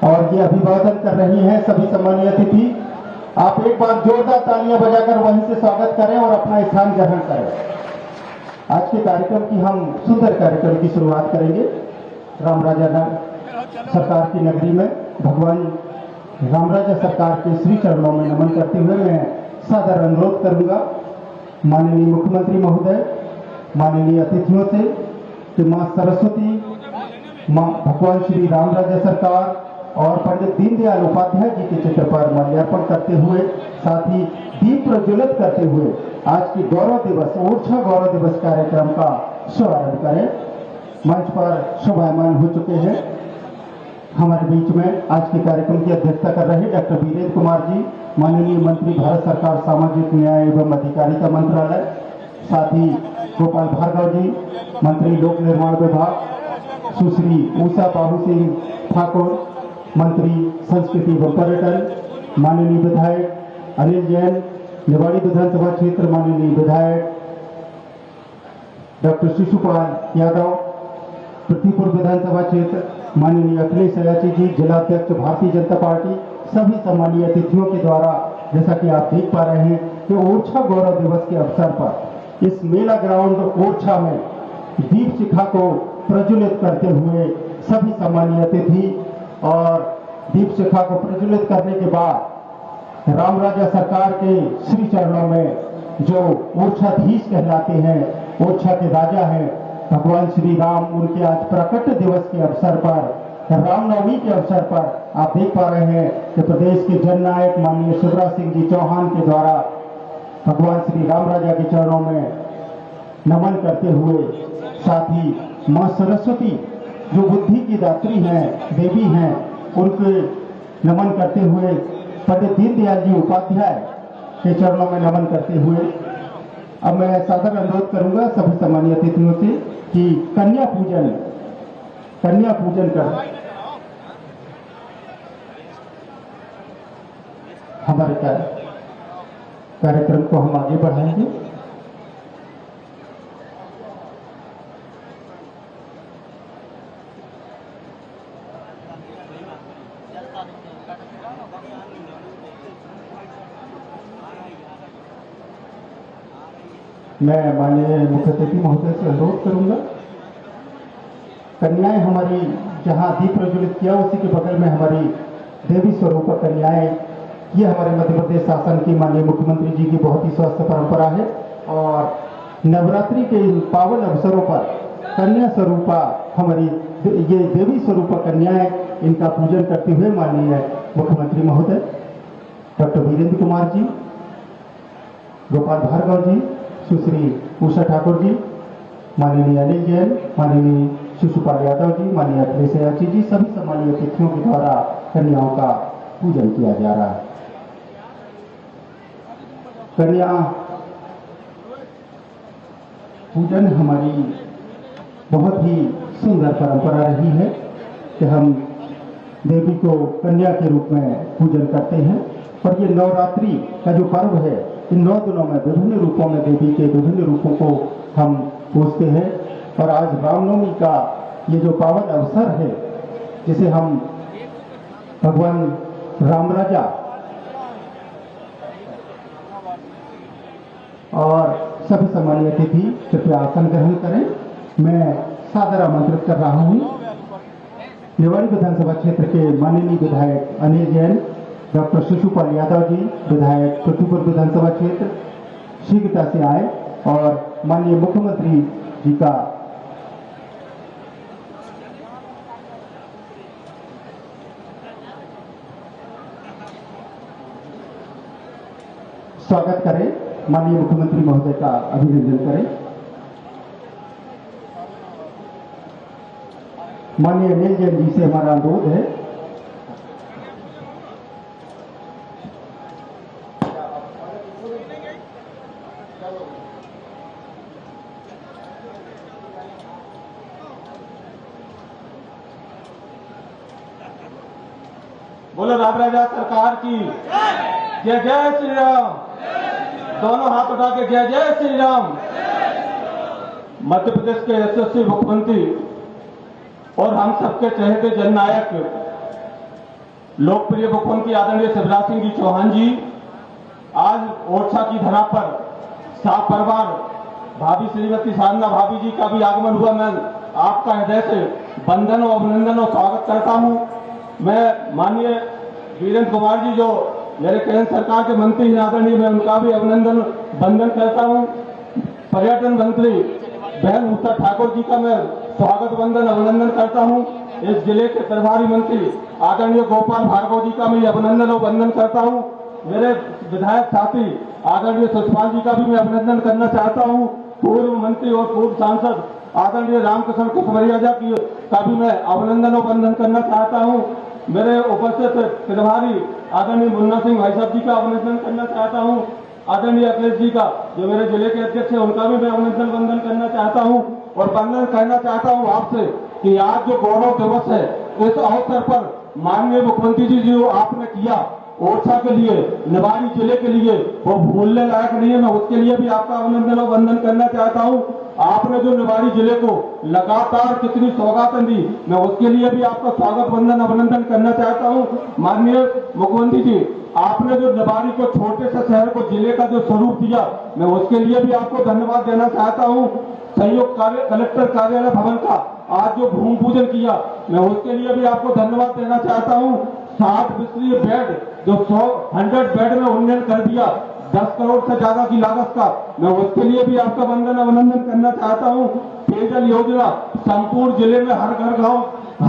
और ये अभिवादन कर रही हैं सभी सम्मानीय अतिथि। आप एक बार जोरदार तालियां बजाकर वहीं से स्वागत करें और अपना स्थान ग्रहण करें। आज के कार्यक्रम की हम सुंदर कार्यक्रम की शुरुआत करेंगे। रामराजा सरकार की नगरी में भगवान रामराजा सरकार के श्री चरणों में नमन करते हुए मैं सादर अनुरोध करूंगा माननीय मुख्यमंत्री महोदय, माननीय अतिथियों से कि मां सरस्वती, मां भगवान श्री रामराजा सरकार और पंडित दीनदयाल उपाध्याय जी के चित्र पर माल्यार्पण करते हुए, साथ ही दीप प्रज्वलित करते हुए आज की गौरव दिवस ओरछा गौरव दिवस कार्यक्रम का शुभारंभ करें। मंच पर शोभायमान हो चुके हैं। हमारे बीच में आज के कार्यक्रम की अध्यक्षता कर रहे डॉक्टर वीरेंद्र कुमार जी, माननीय मंत्री भारत सरकार सामाजिक न्याय एवं अधिकारिता मंत्रालय, साथ ही गोपाल भार्गव जी, मंत्री लोक निर्माण विभाग, सुश्री उषा बाबू सिंह ठाकुर, मंत्री संस्कृति एवं पर्यटन, माननीय विधायक अनिल जैन, निवाड़ी विधानसभा क्षेत्र माननीय विधायक डॉक्टर शिशुपाल यादव, पृथ्वीपुर विधानसभा क्षेत्र माननीय अखिलेश अयाची जी, जिलाध्यक्ष भारतीय जनता पार्टी, सभी सम्मानीय अतिथियों के द्वारा जैसा कि आप देख पा रहे हैं कि ओरछा गौरव दिवस के अवसर पर इस मेला ग्राउंड ओरछा में दीप शिखा को प्रज्वलित करते हुए सभी सम्मानीय अतिथि और दीप शिखा को प्रज्वलित करने के बाद रामराजा सरकार के श्री चरणों में जो ओरछाधीश कहलाते हैं, ओरछा के राजा हैं भगवान श्री राम, उनके आज प्रकट दिवस के अवसर पर, रामनवमी के अवसर पर आप देख पा रहे हैं कि प्रदेश के जननायक माननीय शिवराज सिंह जी चौहान के द्वारा भगवान श्री रामराजा के चरणों में नमन करते हुए, साथ ही मां सरस्वती जो बुद्धि की दात्री हैं, देवी हैं, उनके नमन करते हुए पंडित दीनदयाल जी उपाध्याय के चरणों में नमन करते हुए अब मैं सादर अनुरोध करूंगा सभी सम्मानीय अतिथियों से कि कन्या पूजन कर हमारे कार्यक्रम को हम आगे बढ़ाएंगे। मैं माननीय मुख्य अतिथि महोदय से अनुरोध करूंगा, कन्याएं हमारी जहां दीप प्रज्वलित किया उसी के बगल में हमारी देवी स्वरूप कन्याएं, ये हमारे मध्य प्रदेश शासन की माननीय मुख्यमंत्री जी की बहुत ही स्वस्थ परंपरा है और नवरात्रि के पावन अवसरों पर कन्या स्वरूपा हमारी ये देवी स्वरूप कन्याएं, इनका पूजन करते हुए माननीय मुख्यमंत्री महोदय डॉक्टर वीरेंद्र कुमार जी, गोपाल भार्गव जी, सुश्री उषा ठाकुर जी, माननीय अनिल जैन, माननीय शिशुपाल यादव जी, माननीय अखिलेश अयाची जी, सभी सम्मानीय अतिथियों के द्वारा कन्याओं का पूजन किया जा रहा है। कन्या पूजन हमारी बहुत ही सुंदर परंपरा रही है कि हम देवी को कन्या के रूप में पूजन करते हैं और ये नवरात्रि का जो पर्व है, इन 9 दिनों में विभिन्न रूपों में देवी के विभिन्न रूपों को हम पूजते हैं और आज रामनवमी का ये जो पावन अवसर है, जिसे हम भगवान रामराजा और सभी सम्मानीय अतिथि कृपया आसन ग्रहण करें। मैं सादर आमंत्रित कर रहा हूं निवाड़ी विधानसभा क्षेत्र के माननीय विधायक अनिल जैन, डॉक्टर शिशुपाल यादव जी, विधायक पृथ्वीपुर विधानसभा क्षेत्र, शीघ्रता से आए और माननीय मुख्यमंत्री जी का स्वागत करें, माननीय मुख्यमंत्री महोदय का अभिनंदन करें। माननीय अनिल जैन जी से हमारा अनुरोध है बोलो रामराजा सरकार की जय जय श्री राम। दोनों हाथ उठा के जय जय श्री राम। मध्य प्रदेश के यशस्वी मुख्यमंत्री और हम सबके चहेते जननायक लोकप्रिय मुख्यमंत्री आदरणीय शिवराज सिंह जी चौहान जी आज ओरछा की धरा पर सात परिवार भाभी श्रीमती साधना भाभी जी का भी आगमन हुआ। मैं आपका हृदय से वंदन और अभिनंदन और स्वागत करता हूं। मैं माननीय वीरेंद्र कुमार जी जो मेरे केंद्र सरकार के मंत्री हैं आदरणीय, मैं उनका भी अभिनंदन वंदन करता हूं। पर्यटन मंत्री बहन उषा ठाकुर जी का मैं स्वागत वंदन अभिनंदन करता हूं। इस जिले के प्रभारी मंत्री आदरणीय गोपाल भार्गव जी का मैं अभिनंदन और वंदन करता हूं। मेरे विधायक साथी आदरणीय सतपाल जी का भी मैं अभिनंदन करना चाहता हूं। पूर्व मंत्री और पूर्व सांसद आदरणीय रामकृष्ण कुशवरिया जी का भी मैं अभिनंदन और वंदन करना चाहता हूं। मेरे उपस्थित प्रभारी आदरणीय मुन्ना सिंह भाई साहब जी का अभिनंदन करना चाहता हूं। आदरणीय अखिलेश जी का जो मेरे जिले के अध्यक्ष हैं उनका भी मैं अभिनंदन वंदन करना चाहता हूं और वंदन कहना चाहता हूं आपसे कि आज जो गौरव दिवस है इस अवसर पर माननीय मुख्यमंत्री जी जो आपने किया ओरछा के लिए, निवाड़ी जिले के लिए, वो भूलने लायक नहीं है। मैं उसके लिए भी आपका अभिनंदन और वंदन करना चाहता हूं। आपने जो निवाड़ी जिले को लगातार कितनी सौगातें दी, मैं उसके लिए भी आपका स्वागत वंदन अभिनंदन करना चाहता हूं। माननीय मुख्यमंत्री जी आपने जो निवाड़ी को छोटे से शहर को जिले का जो स्वरूप दिया, मैं उसके लिए भी आपको धन्यवाद देना चाहता हूं। संयुक्त कलेक्टर कार्यालय भवन का आज जो भूमि पूजन किया, मैं उसके लिए भी आपको धन्यवाद देना चाहता हूं। 60 बिस्तरीय बेड जो 100 बेड में उन्नयन कर दिया 10 करोड़ से ज्यादा की लागत का, मैं उसके लिए भी आपका वंदन अभिनंदन करना चाहता हूं। पेयजल योजना संपूर्ण जिले में हर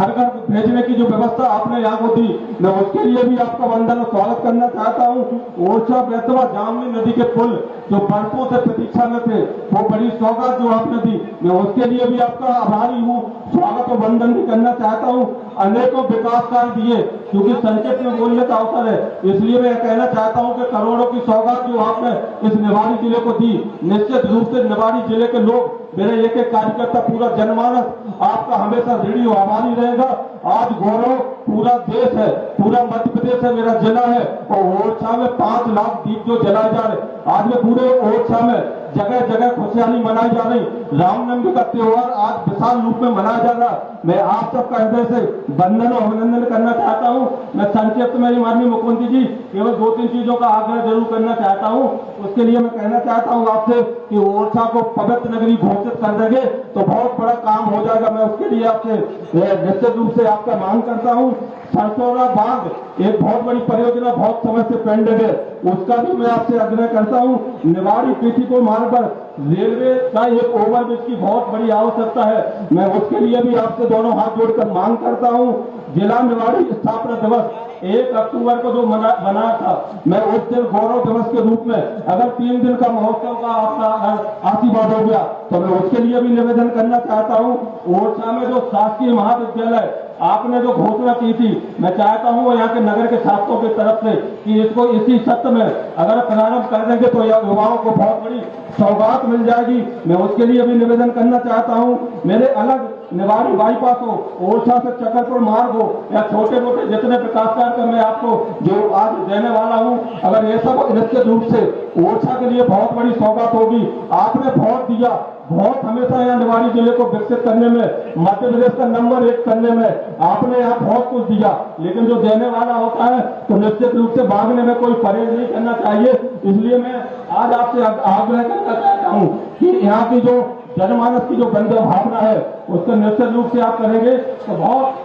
घर भेजने की जो व्यवस्था आपने यहाँ को दी, मैं उसके लिए भी आपका वंदन और स्वागत करना चाहता हूँ। ओरछा बेतवा जामनी नदी के पुल जो बरसों से प्रतीक्षा में थे, वो बड़ी सौगात जो आपने दी, मैं उसके लिए भी आपका आभारी हूँ, स्वागत और वंदन भी करना चाहता हूँ। अनेकों विकास कार्य दिए, क्योंकि संक्षिप्त में बोलने का अवसर है, इसलिए मैं कहना चाहता हूँ कि करोड़ों की सौगात जो आपने इस निवाड़ी जिले को दी, निश्चित रूप से निवाड़ी जिले के लोग, मेरे एक एक कार्यकर्ता, पूरा जनमानस आपका हमेशा ऋणी और आभारी रहेगा। आज गौरव पूरा देश है, पूरा मध्य प्रदेश है, मेरा जिला है, और ओरछा में 5 लाख दीप जो जलाए जा रहे, आज में पूरे ओरछा में जगह जगह खुशहाली मनाई जा रही। रामनवमी का त्योहार आज विशाल रूप में मनाया जा रहा। मैं आप सबका हृदय से वंदन और अभिनंदन करना चाहता हूं। मैं संक्षिप्त में माननीय मुख्यमंत्री जी केवल 2-3 चीजों का आग्रह जरूर करना चाहता हूं। उसके लिए मैं कहना चाहता हूं आपसे कि ओरछा को पवित्र नगरी घोषित कर देंगे तो बहुत बड़ा काम हो जाएगा। मैं उसके लिए आपसे निश्चित रूप से आपका मांग करता हूं। सरसौरा बांध एक बहुत बड़ी परियोजना बहुत समय से पेंडिंग है, उसका भी मैं आपसे आग्रह करता हूं। निवाड़ी पीठीपुर मार्ग पर रेलवे का एक ओवरब्रिज की बहुत बड़ी आवश्यकता है, मैं उसके लिए भी आपसे दोनों हाथ जोड़कर मांग करता हूं। जिला निवाड़ी स्थापना दिवस 1 अक्टूबर को जो बना था, मैं उस दिन गौरव दिवस के रूप में अगर 3 दिन का महोत्सव का आपका आशीर्वाद हो गया तो मैं उसके लिए भी निवेदन करना चाहता हूं। ओरछा में जो शासकीय महाविद्यालय आपने जो घोषणा की थी, मैं चाहता हूं यहाँ के नगर के छात्रों की तरफ से कि इसको इसी सत्र में अगर प्रारंभ कर देंगे तो युवाओं को बहुत बड़ी सौगात मिल जाएगी। मैं उसके लिए भी निवेदन करना चाहता हूं। मेरे अलग निवाड़ी बाईपास हो, ओरछा से चकरपुर मार्ग हो, या छोटे मोटे जितने विकास कार्य मैं आपको जो आज देने वाला हूं, अगर ये सब निश्चित रूप से ओरछा के लिए बहुत बड़ी सौगात होगी। आपने वोट दिया, बहुत हमेशा यहाँ निवाड़ी जिले को विकसित करने में, मध्य प्रदेश का नंबर 1 करने में आपने यहाँ बहुत कुछ दिया, लेकिन जो देने वाला होता है तो निश्चित रूप से मांगने में कोई परहेज नहीं करना चाहिए। इसलिए मैं आज आपसे आग्रह करना चाहता हूँ कि यहाँ की जो जनमानस की जो बंदे भावना है उसको निश्चित रूप से आप करेंगे तो बहुत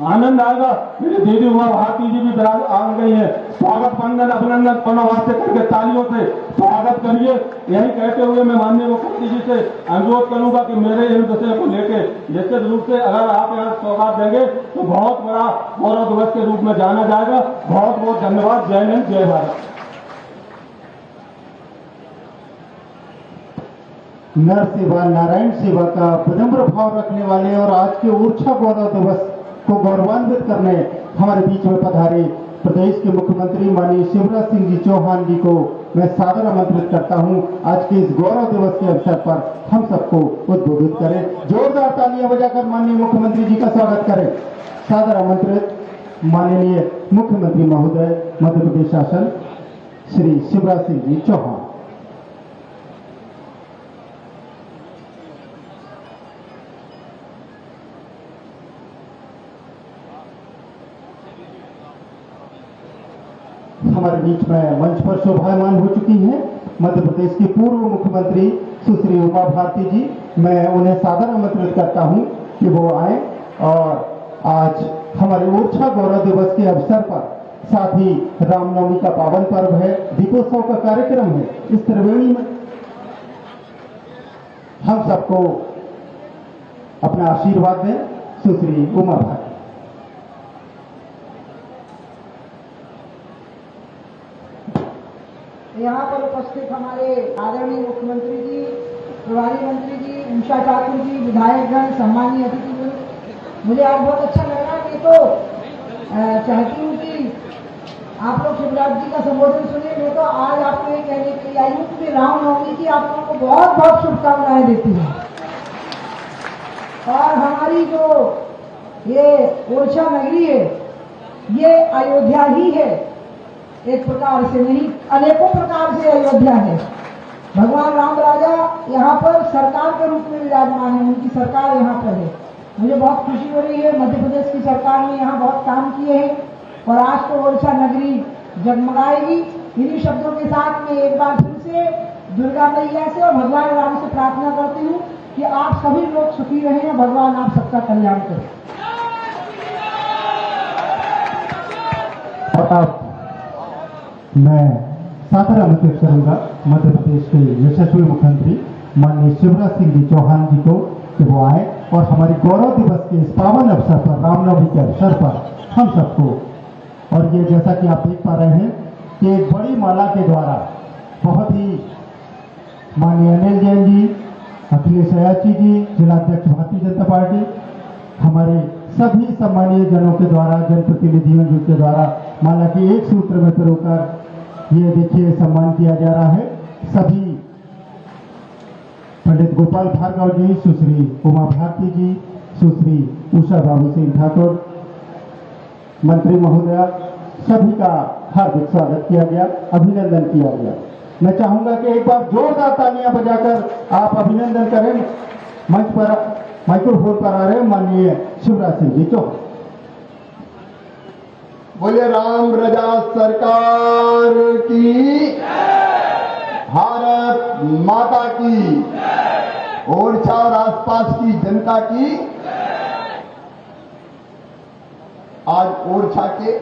आनंद आएगा। मेरी दीदी उमा भारती जी भी विराज आ गई है, स्वागत वंदन अभिनंदन दोनों हाथ से करके तालियों से स्वागत करिए। यही कहते हुए मैं माननीय मुख्यमंत्री जी से अनुरोध करूंगा कि मेरे इन विषय को लेके निश्चित रूप से अगर आप यहाँ सौगात देंगे तो बहुत बड़ा गौरव दिवस के रूप में जाना जाएगा। बहुत बहुत धन्यवाद। जय हिंद, जय भारत। नर सेवा नारायण सेवा का विनम्र भाव रखने वाले और आज के ओरछा गौरव दिवस को गौरवान्वित करने हमारे बीच में पधारे प्रदेश के मुख्यमंत्री माननीय शिवराज सिंह जी चौहान जी को मैं सादर आमंत्रित करता हूं। आज के इस गौरव दिवस के अवसर पर हम सबको उद्बोधित करें। जोरदार तालियां बजाकर माननीय मुख्यमंत्री जी का स्वागत करें। सादर आमंत्रित माननीय मुख्यमंत्री महोदय मध्य प्रदेश शासन श्री शिवराज सिंह जी चौहान। हमारे बीच में मंच पर शोभायमान हो चुकी हैं मध्य प्रदेश की पूर्व मुख्यमंत्री सुश्री उमा भारती जी। मैं उन्हें सादर आमंत्रित करता हूं कि वो आए और आज हमारे ओरछा गौरव दिवस के अवसर पर, साथ ही रामनवमी का पावन पर्व है, दीपोत्सव का कार्यक्रम है, इस त्रिवेणी में हम सबको अपना आशीर्वाद दें। सुश्री उमा भारती। यहाँ पर उपस्थित हमारे आदरणीय मुख्यमंत्री जी, प्रभारी मंत्री जी, उषा ठाकुर जी, विधायकगण, सम्मानीय अतिथिगण, मुझे आज बहुत अच्छा लग रहा है। मैं तो चाहती हूँ कि आप लोग शिवराज जी का संबोधन सुने। मैं तो आज आपको ये कहने के लिए आई हूँ कि रामनवमी की आप लोगों को बहुत बहुत शुभकामनाएं देती हूँ। और हमारी जो ये ओरछा नगरी है, ये अयोध्या ही है, एक प्रकार से नहीं, अनेकों प्रकार से अयोध्या है। भगवान राम राजा यहाँ पर सरकार के रूप में विराजमान है, उनकी सरकार यहाँ पर है। मुझे बहुत खुशी हो रही है, मध्य प्रदेश की सरकार ने यहाँ बहुत काम किए हैं और आज तो ओरछा नगरी जगमगाएगी। इन्हीं शब्दों के साथ मैं एक बार फिर से दुर्गा मैया से और भगवान राम से प्रार्थना करती हूँ कि आप सभी लोग सुखी रहें, भगवान आप सबका कल्याण करें। और अब मैं सादर आमंत्रित करूंगा मध्य प्रदेश के यशस्वी मुख्यमंत्री माननीय शिवराज सिंह जी चौहान जी को कि वो आए और हमारे गौरव दिवस के इस पावन अवसर पर, रामनवमी के अवसर पर हम सबको, और ये जैसा कि आप देख पा रहे हैं कि एक बड़ी माला के द्वारा बहुत ही माननीय अनिल जैन जी, अखिलेश अयाची जी, जिलाध्यक्ष भारतीय जनता पार्टी, हमारे सभी सम्मानीय जनों के द्वारा, जनप्रतिनिधियों के द्वारा माला की एक सूत्र में पिरोकर ये देखिए सम्मान किया जा रहा है। सभी पंडित गोपाल भार्गव जी, सुश्री उमा भारती जी, सुश्री उषा बाबू सिंह ठाकुर, मंत्री महोदया, सभी का हार्दिक स्वागत किया गया, अभिनंदन किया गया। मैं चाहूंगा कि एक बार जोरदार तालियां बजाकर आप अभिनंदन करें। मंच पर माइक्रोफोन पर आ रहे माननीय शिवराज सिंह जी चौहान। बोले राम रजा सरकार की, भारत माता की, ओरछा और आसपास की जनता की। आज ओरछा के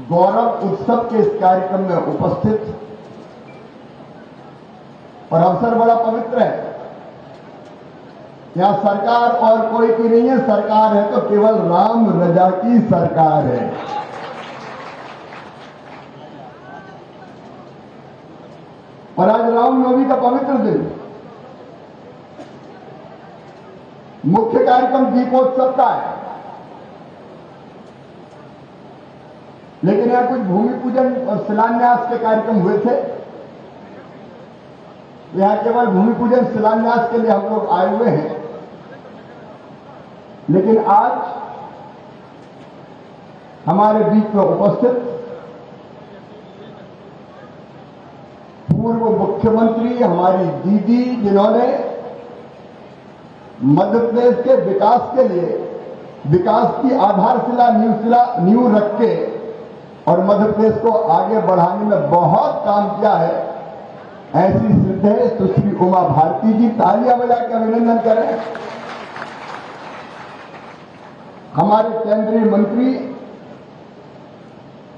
गौरव उत्सव के इस कार्यक्रम में उपस्थित और अवसर बड़ा पवित्र है। यहां सरकार और कोई की नहीं है, सरकार है तो केवल राम रजा की सरकार है। और आज रामनवमी का पवित्र दिन, मुख्य कार्यक्रम दीपोत्सव का है, लेकिन यहां कुछ भूमि पूजन और शिलान्यास के कार्यक्रम हुए थे। यहां केवल भूमि पूजन शिलान्यास के लिए हम लोग आए हुए हैं, लेकिन आज हमारे बीच में उपस्थित पूर्व मुख्यमंत्री हमारी दीदी, जिन्होंने मध्य प्रदेश के विकास के लिए, विकास की आधारशिला नींव रख के और मध्य प्रदेश को आगे बढ़ाने में बहुत काम किया है, ऐसी श्रद्धेय सुश्री उमा भारती जी। तालियां बजा के अभिनंदन करें। हमारे केंद्रीय मंत्री,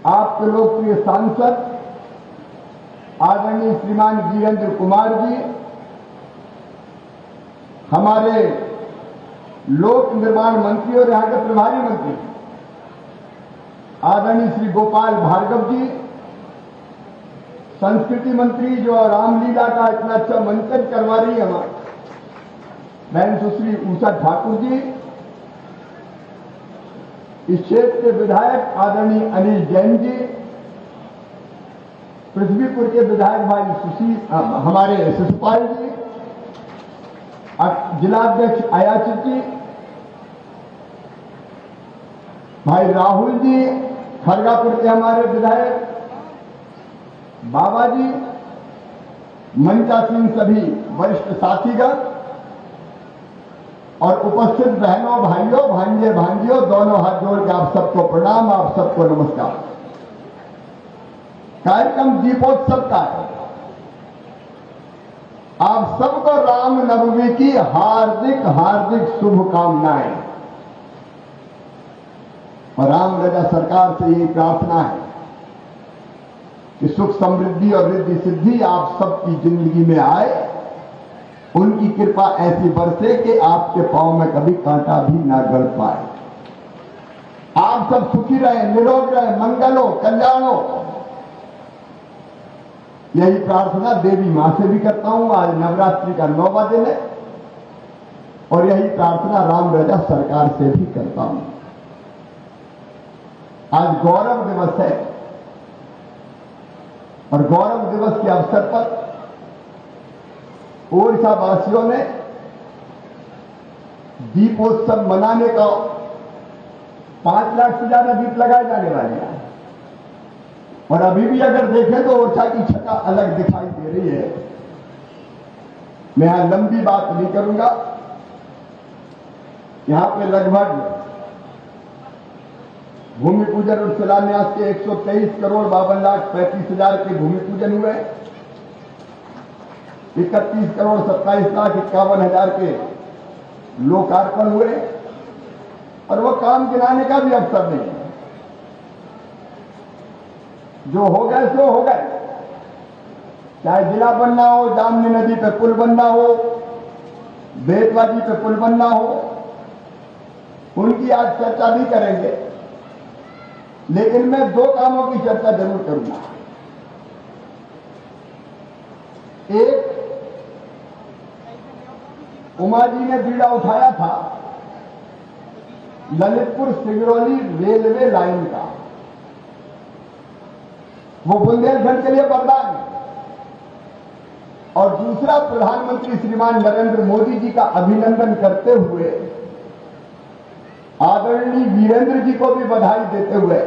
आपके लोकप्रिय सांसद आदरणीय श्रीमान वीरेंद्र कुमार जी, हमारे लोक निर्माण मंत्री और यहां के प्रभारी मंत्री आदरणीय श्री गोपाल भार्गव जी, संस्कृति मंत्री जो रामलीला का इतना अच्छा मंचन करवा रही है हमारी बहन सुश्री उषा ठाकुर जी, इस क्षेत्र के विधायक आदरणीय अनिल जैन जी, पृथ्वीपुर के विधायक भाई हमारे शिशुपाल जी, जिलाध्यक्ष अयाची जी, भाई राहुल जी, खड़गापुर के हमारे विधायक बाबा जी, मंचासीन सभी वरिष्ठ साथीगण, और उपस्थित बहनों, भाइयों, भांजे, भांजियों, दोनों हाथ जोड़ के आप सबको प्रणाम, आप सबको नमस्कार। कार्यक्रम दीपोत्सव का है। आप सबको रामनवमी की हार्दिक हार्दिक शुभकामनाएं। और राम रजा सरकार से यही प्रार्थना है कि सुख समृद्धि और रिद्धि सिद्धि आप सबकी जिंदगी में आए, उनकी कृपा ऐसी बरसे कि आपके पांव में कभी कांटा भी ना गड़ पाए। आप सब सुखी रहे, निरोग रहे, मंगल हो, कल्याण हो, यही प्रार्थना देवी मां से भी करता हूं। आज नवरात्रि का 9वां दिन है और यही प्रार्थना राम रजा सरकार से भी करता हूं। आज गौरव दिवस है और गौरव दिवस के अवसर पर ओडिशा वासियों ने दीपोत्सव मनाने का 5 लाख से ज्यादा दीप लगाए जाने वाले हैं। और अभी भी अगर देखें तो ओडिशा की छटा अलग दिखाई दे रही है। मैं यहां लंबी बात नहीं करूंगा। यहां पे लगभग भूमि पूजन और शिलान्यास के 123 करोड़ 52 लाख 35 हजार के भूमि पूजन हुए, 31 करोड़ 27 लाख 51 हजार के लोकार्पण हुए और वो काम गिनाने का भी अवसर नहीं है। जो हो गए सो हो गए, चाहे जिला बनना हो, जामनी नदी पे पुल बनना हो, बेतवा जी पे पुल बनना हो, उनकी आज चर्चा भी करेंगे। लेकिन मैं 2 कामों की चर्चा जरूर करूंगा। एक, उमा जी ने बीड़ा उठाया था ललितपुर सिंगरौली रेलवे लाइन का, वो बुंदेलखंड के लिए वरदान है। और दूसरा, प्रधानमंत्री श्रीमान नरेंद्र मोदी जी का अभिनंदन करते हुए, आदरणीय वीरेंद्र जी को भी बधाई देते हुए,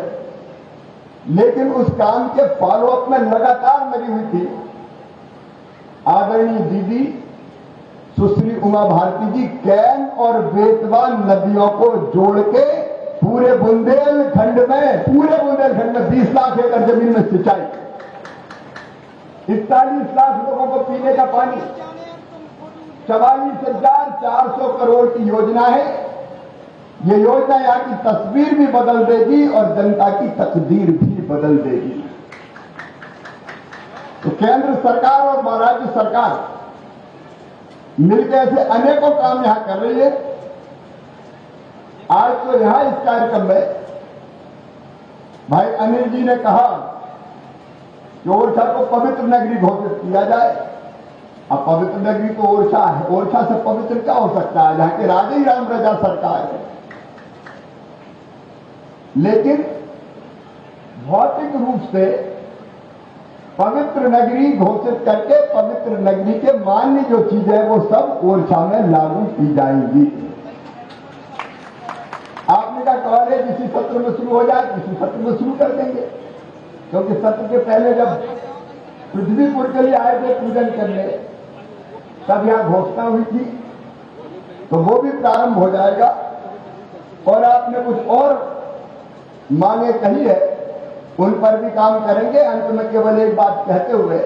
लेकिन उस काम के फॉलोअप में लगातार लगी हुई थी आदरणीय दीदी सुश्री उमा भारती जी। कैन और बेतवा नदियों को जोड़ के पूरे बुंदेलखंड में 20 लाख एकड़ जमीन में सिंचाई, 41 लाख लोगों को पीने का पानी, 44,400 करोड़ की योजना है। ये योजना यहां की तस्वीर भी बदल देगी और जनता की तकदीर भी बदल देगी। तो केंद्र सरकार और महाराष्ट्र सरकार मिलकर ऐसे अनेकों काम यहां कर रही है। आज तो यहां इस कार्यक्रम में भाई अनिल जी ने कहा कि ओरछा को पवित्र नगरी घोषित किया जाए। अब पवित्र नगरी तो ओरछा है, ओरछा से पवित्र क्या हो सकता है, जहां के राजा ही राम रजा सरकार है। लेकिन भौतिक रूप से पवित्र नगरी घोषित करके पवित्र नगरी के मान्य जो चीजें हैं वो सब ओरछा में लागू की जाएंगी। आपने कहा कॉलेज इसी सत्र में शुरू हो जाए, इसी सत्र में शुरू कर देंगे, क्योंकि सत्र के पहले जब पृथ्वीपुर के लिए आए थे पूजन करने, तब यहां घोषणा हुई थी, तो वो भी प्रारंभ हो जाएगा। और आपने कुछ और मांगे कही है, उन पर भी काम करेंगे। अंत में केवल एक बात कहते हुए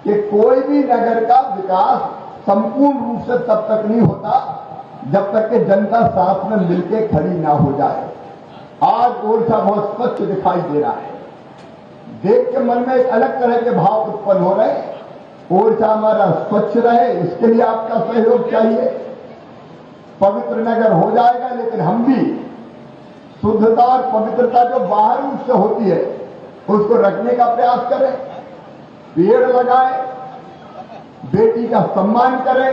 कि कोई भी नगर का विकास संपूर्ण रूप से तब तक नहीं होता जब तक कि जनता साथ में मिलकर खड़ी ना हो जाए। आज ओरछा बहुत स्वच्छ दिखाई दे रहा है, देख के मन में एक अलग तरह के भाव उत्पन्न हो रहे हैं। ओरछा हमारा स्वच्छ रहे, इसके लिए आपका सहयोग चाहिए। पवित्र नगर हो जाएगा, लेकिन हम भी शुद्धता और पवित्रता जो बाहर रूप से होती है उसको रखने का प्रयास करें। पेड़ लगाएं, बेटी का सम्मान करें।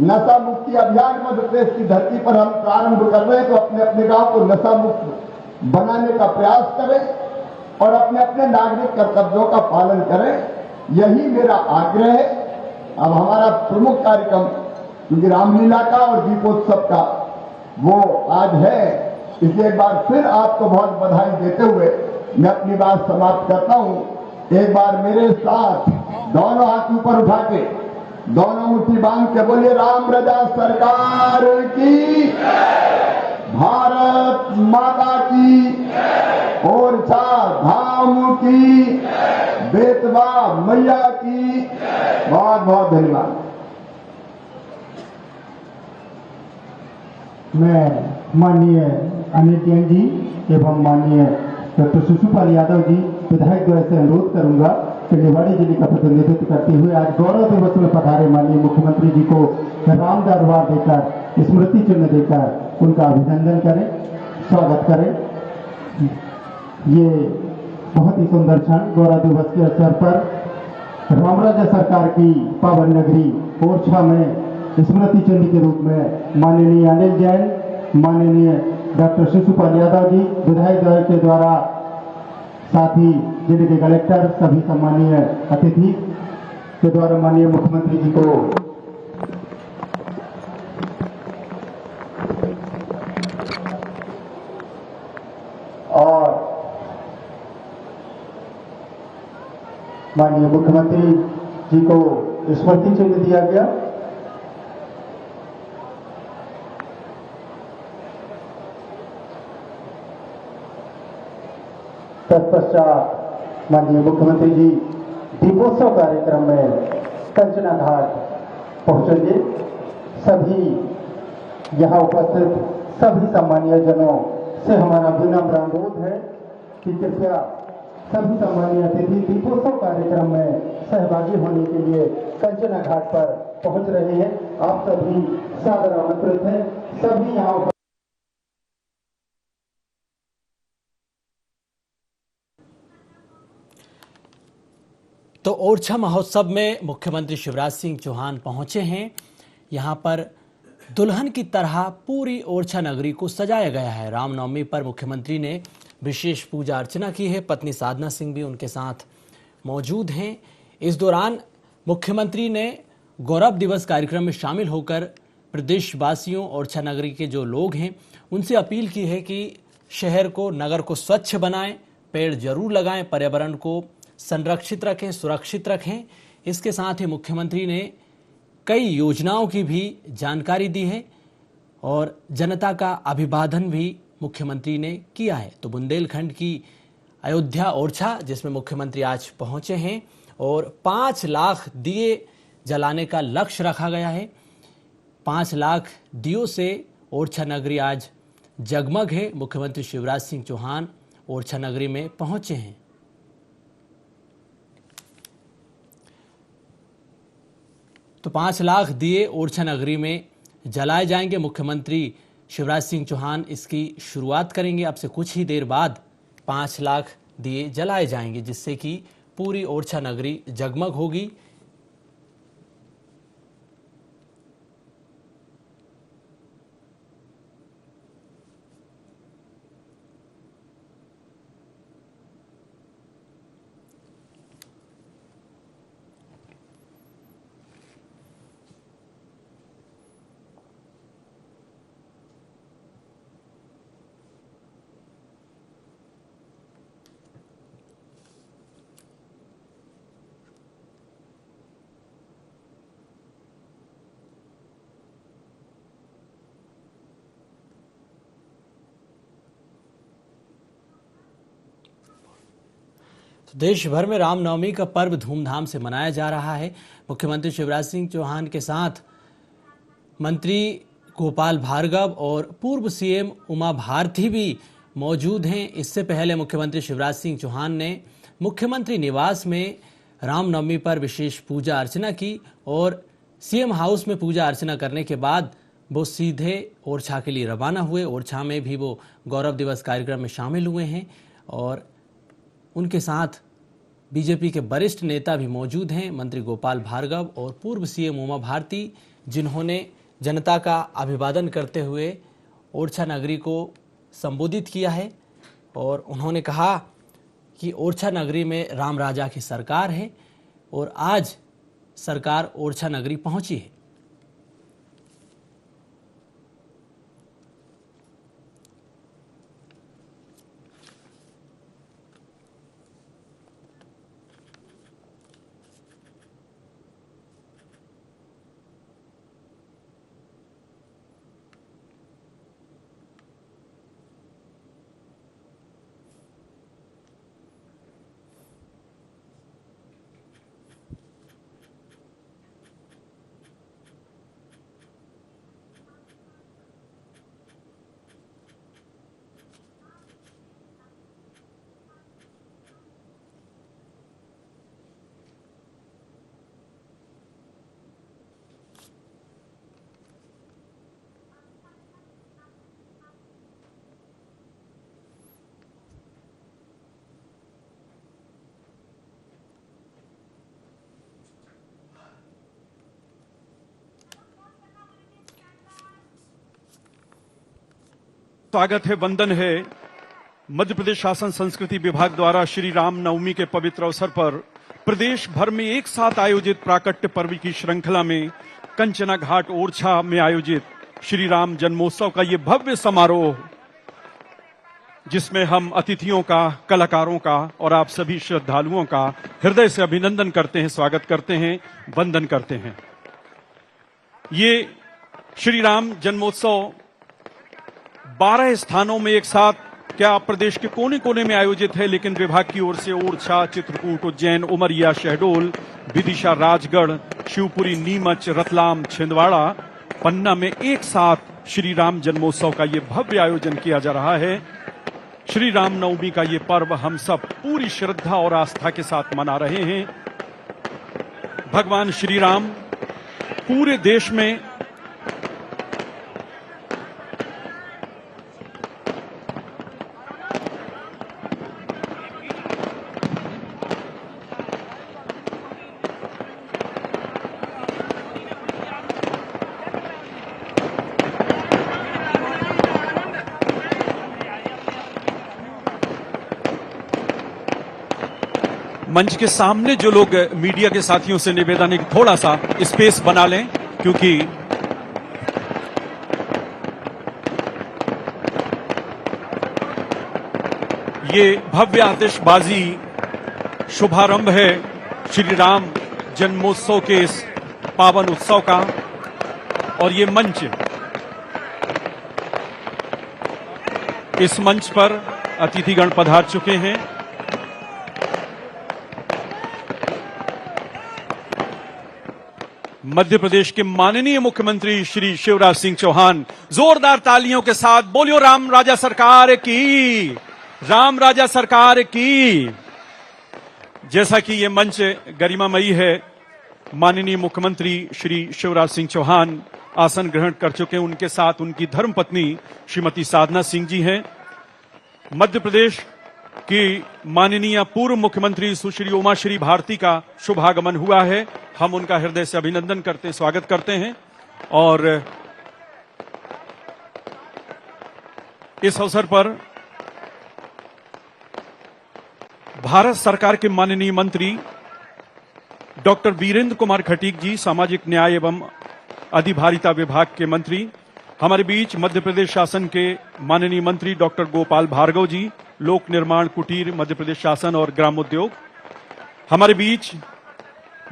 नशा मुक्ति अभियान मध्य प्रदेश की धरती पर हम प्रारंभ कर रहे हैं, तो अपने अपने गांव को नशा मुक्त बनाने का प्रयास करें और अपने अपने नागरिक कर्तव्यों का पालन करें। यही मेरा आग्रह है। अब हमारा प्रमुख कार्यक्रम, क्योंकि रामलीला का और दीपोत्सव का वो आज है, इसलिए एक बार फिर आपको बहुत बधाई देते हुए मैं अपनी बात समाप्त करता हूं। एक बार मेरे साथ दोनों हाथ ऊपर उठा के दोनों मुट्ठी बांध के बोलिए राम रजा सरकार की, भारत माता की, ओरछा धाम की, बेतवा मैया की। बहुत बहुत धन्यवाद। मैं माननीय अनिल जैन जी एवं माननीय डॉक्टर शिशुपाल यादव जी विधायक द्वारा से अनुरोध करूंगा कि निवाड़ी जिले का प्रतिनिधित्व करते हुए आज गौरव दिवस में पधारे माननीय मुख्यमंत्री जी को राम दरबार देकर स्मृति चिन्ह देकर उनका अभिनंदन करें, स्वागत करें। ये बहुत ही सुंदर क्षण गौरव दिवस के अवसर पर रामराजा सरकार की पावन नगरी ओरछा में स्मृति चिन्ह के रूप में माननीय अनिल जैन, माननीय डॉक्टर शिशुपाल यादव जी विधायक दल के द्वारा, साथ ही जिले के कलेक्टर, सभी सम्मानीय अतिथि के द्वारा माननीय मुख्यमंत्री जी को और माननीय मुख्यमंत्री जी को स्मृति चिन्ह दिया गया। तत्पश्चात माननीय मुख्यमंत्री जी दीपोत्सव कार्यक्रम में कंचना घाट पहुंचेंगे। सभी यहां उपस्थित सभी सम्मानीय जनों से हमारा विनम्र अनुरोध है कि कृपया सभी सम्मानीय अतिथि दीपोत्सव कार्यक्रम में सहभागी होने के लिए कंचना घाट पर पहुंच रहे हैं। आप सभी सादर आमंत्रित हैं। सभी यहाँ तो ओरछा महोत्सव में मुख्यमंत्री शिवराज सिंह चौहान पहुंचे हैं। यहां पर दुल्हन की तरह पूरी ओरछा नगरी को सजाया गया है। रामनवमी पर मुख्यमंत्री ने विशेष पूजा अर्चना की है। पत्नी साधना सिंह भी उनके साथ मौजूद हैं। इस दौरान मुख्यमंत्री ने गौरव दिवस कार्यक्रम में शामिल होकर प्रदेशवासियों, ओरछा नगरी के जो लोग हैं, उनसे अपील की है कि शहर को, नगर को स्वच्छ बनाएं, पेड़ जरूर लगाएं, पर्यावरण को संरक्षित रखें, सुरक्षित रखें। इसके साथ ही मुख्यमंत्री ने कई योजनाओं की भी जानकारी दी है और जनता का अभिवादन भी मुख्यमंत्री ने किया है। तो बुंदेलखंड की अयोध्या ओरछा, जिसमें मुख्यमंत्री आज पहुंचे हैं, और 5 लाख दिए जलाने का लक्ष्य रखा गया है। 5 लाख दियों से ओरछा नगरी आज जगमग है। मुख्यमंत्री शिवराज सिंह चौहान ओरछा नगरी में पहुंचे हैं। तो 5 लाख दिए ओरछा नगरी में जलाए जाएंगे। मुख्यमंत्री शिवराज सिंह चौहान इसकी शुरुआत करेंगे। अब से कुछ ही देर बाद 5 लाख दिए जलाए जाएंगे, जिससे कि पूरी ओरछा नगरी जगमग होगी। देश भर में रामनवमी का पर्व धूमधाम से मनाया जा रहा है। मुख्यमंत्री शिवराज सिंह चौहान के साथ मंत्री गोपाल भार्गव और पूर्व सीएम उमा भारती भी मौजूद हैं। इससे पहले मुख्यमंत्री शिवराज सिंह चौहान ने मुख्यमंत्री निवास में रामनवमी पर विशेष पूजा अर्चना की और सीएम हाउस में पूजा अर्चना करने के बाद वो सीधे ओरछा के लिए रवाना हुए। ओरछा में भी वो गौरव दिवस कार्यक्रम में शामिल हुए हैं और उनके साथ बीजेपी के वरिष्ठ नेता भी मौजूद हैं, मंत्री गोपाल भार्गव और पूर्व सीएम उमा भारती, जिन्होंने जनता का अभिवादन करते हुए ओरछा नगरी को संबोधित किया है। और उन्होंने कहा कि ओरछा नगरी में राम राजा की सरकार है और आज सरकार ओरछा नगरी पहुंची है। स्वागत है, वंदन है। मध्य प्रदेश शासन संस्कृति विभाग द्वारा श्री राम नवमी के पवित्र अवसर पर प्रदेश भर में एक साथ आयोजित प्राकट्य पर्व की श्रृंखला में कंचना घाट ओरछा में आयोजित श्री राम जन्मोत्सव का ये भव्य समारोह, जिसमें हम अतिथियों का, कलाकारों का और आप सभी श्रद्धालुओं का हृदय से अभिनंदन करते हैं, स्वागत करते हैं, वंदन करते हैं। ये श्री राम जन्मोत्सव 12 स्थानों में एक साथ क्या प्रदेश के कोने कोने में आयोजित है, लेकिन विभाग की ओर से ओरछा, चित्रकूट, उज्जैन, उमरिया, शहडोल, विदिशा, राजगढ़, शिवपुरी, नीमच, रतलाम, छिंदवाड़ा, पन्ना में एक साथ श्री राम जन्मोत्सव का ये भव्य आयोजन किया जा रहा है। श्री राम नवमी का ये पर्व हम सब पूरी श्रद्धा और आस्था के साथ मना रहे हैं। भगवान श्री राम पूरे देश में मंच के सामने जो लोग मीडिया के साथियों से निवेदन है कि थोड़ा सा स्पेस बना लें, क्योंकि ये भव्य आतिशबाजी शुभारंभ है श्री राम जन्मोत्सव के इस पावन उत्सव का। और ये मंच, इस मंच पर अतिथिगण पधार चुके हैं। मध्य प्रदेश के माननीय मुख्यमंत्री श्री शिवराज सिंह चौहान, जोरदार तालियों के साथ बोलियो राम राजा सरकार की, राम राजा सरकार की। जैसा कि ये मंच गरिमामयी है, माननीय मुख्यमंत्री श्री शिवराज सिंह चौहान आसन ग्रहण कर चुके हैं। उनके साथ उनकी धर्मपत्नी श्रीमती साधना सिंह जी हैं। मध्य प्रदेश की माननीय पूर्व मुख्यमंत्री सुश्री उमाश्री भारती का शुभागमन हुआ है। हम उनका हृदय से अभिनंदन करते हैं, स्वागत करते हैं। और इस अवसर पर भारत सरकार के माननीय मंत्री डॉक्टर वीरेंद्र कुमार खटीक जी, सामाजिक न्याय एवं अधिकारिता विभाग के मंत्री, हमारे बीच मध्य प्रदेश शासन के माननीय मंत्री डॉक्टर गोपाल भार्गव जी, लोक निर्माण, कुटीर, मध्य प्रदेश शासन और ग्रामोद्योग, हमारे बीच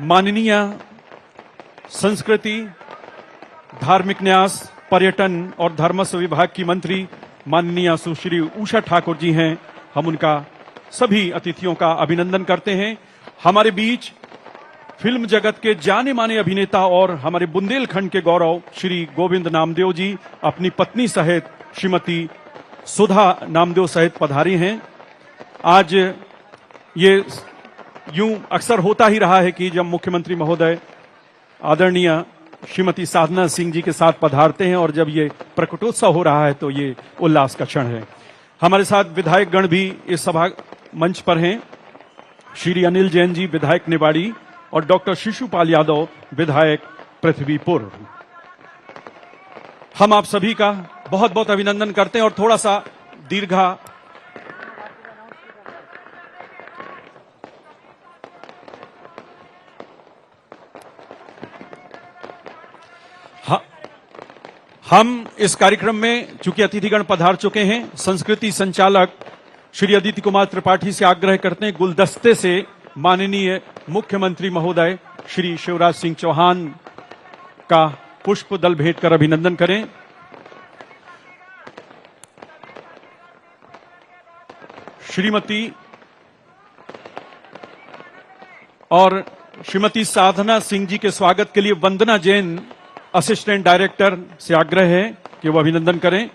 माननीय संस्कृति, धार्मिक न्यास, पर्यटन और धर्मस्व विभाग की मंत्री माननीय सुश्री उषा ठाकुर जी हैं। हम उनका, सभी अतिथियों का अभिनंदन करते हैं। हमारे बीच फिल्म जगत के जाने माने अभिनेता और हमारे बुंदेलखंड के गौरव श्री गोविंद नामदेव जी अपनी पत्नी सहित श्रीमती सुधा नामदेव सहित पधारी हैं। आज ये यूं अक्सर होता ही रहा है कि जब मुख्यमंत्री महोदय आदरणीय श्रीमती साधना सिंह जी के साथ पधारते हैं और जब ये प्रकटोत्सव हो रहा है तो ये उल्लास का क्षण है। हमारे साथ विधायक गण भी इस सभा मंच पर हैं। श्री अनिल जैन जी, विधायक निवाड़ी, और डॉक्टर शिशुपाल यादव, विधायक पृथ्वीपुर। हम आप सभी का बहुत बहुत अभिनंदन करते हैं और थोड़ा सा दीर्घा हम इस कार्यक्रम में चूंकि अतिथिगण पधार चुके हैं, संस्कृति संचालक श्री अदिति कुमार त्रिपाठी से आग्रह करते हैं गुलदस्ते से माननीय मुख्यमंत्री महोदय श्री शिवराज सिंह चौहान का पुष्प दल भेंट कर अभिनंदन करें। श्रीमती और श्रीमती साधना सिंह जी के स्वागत के लिए वंदना जैन, असिस्टेंट डायरेक्टर, से आग्रह है कि वो अभिनंदन करें।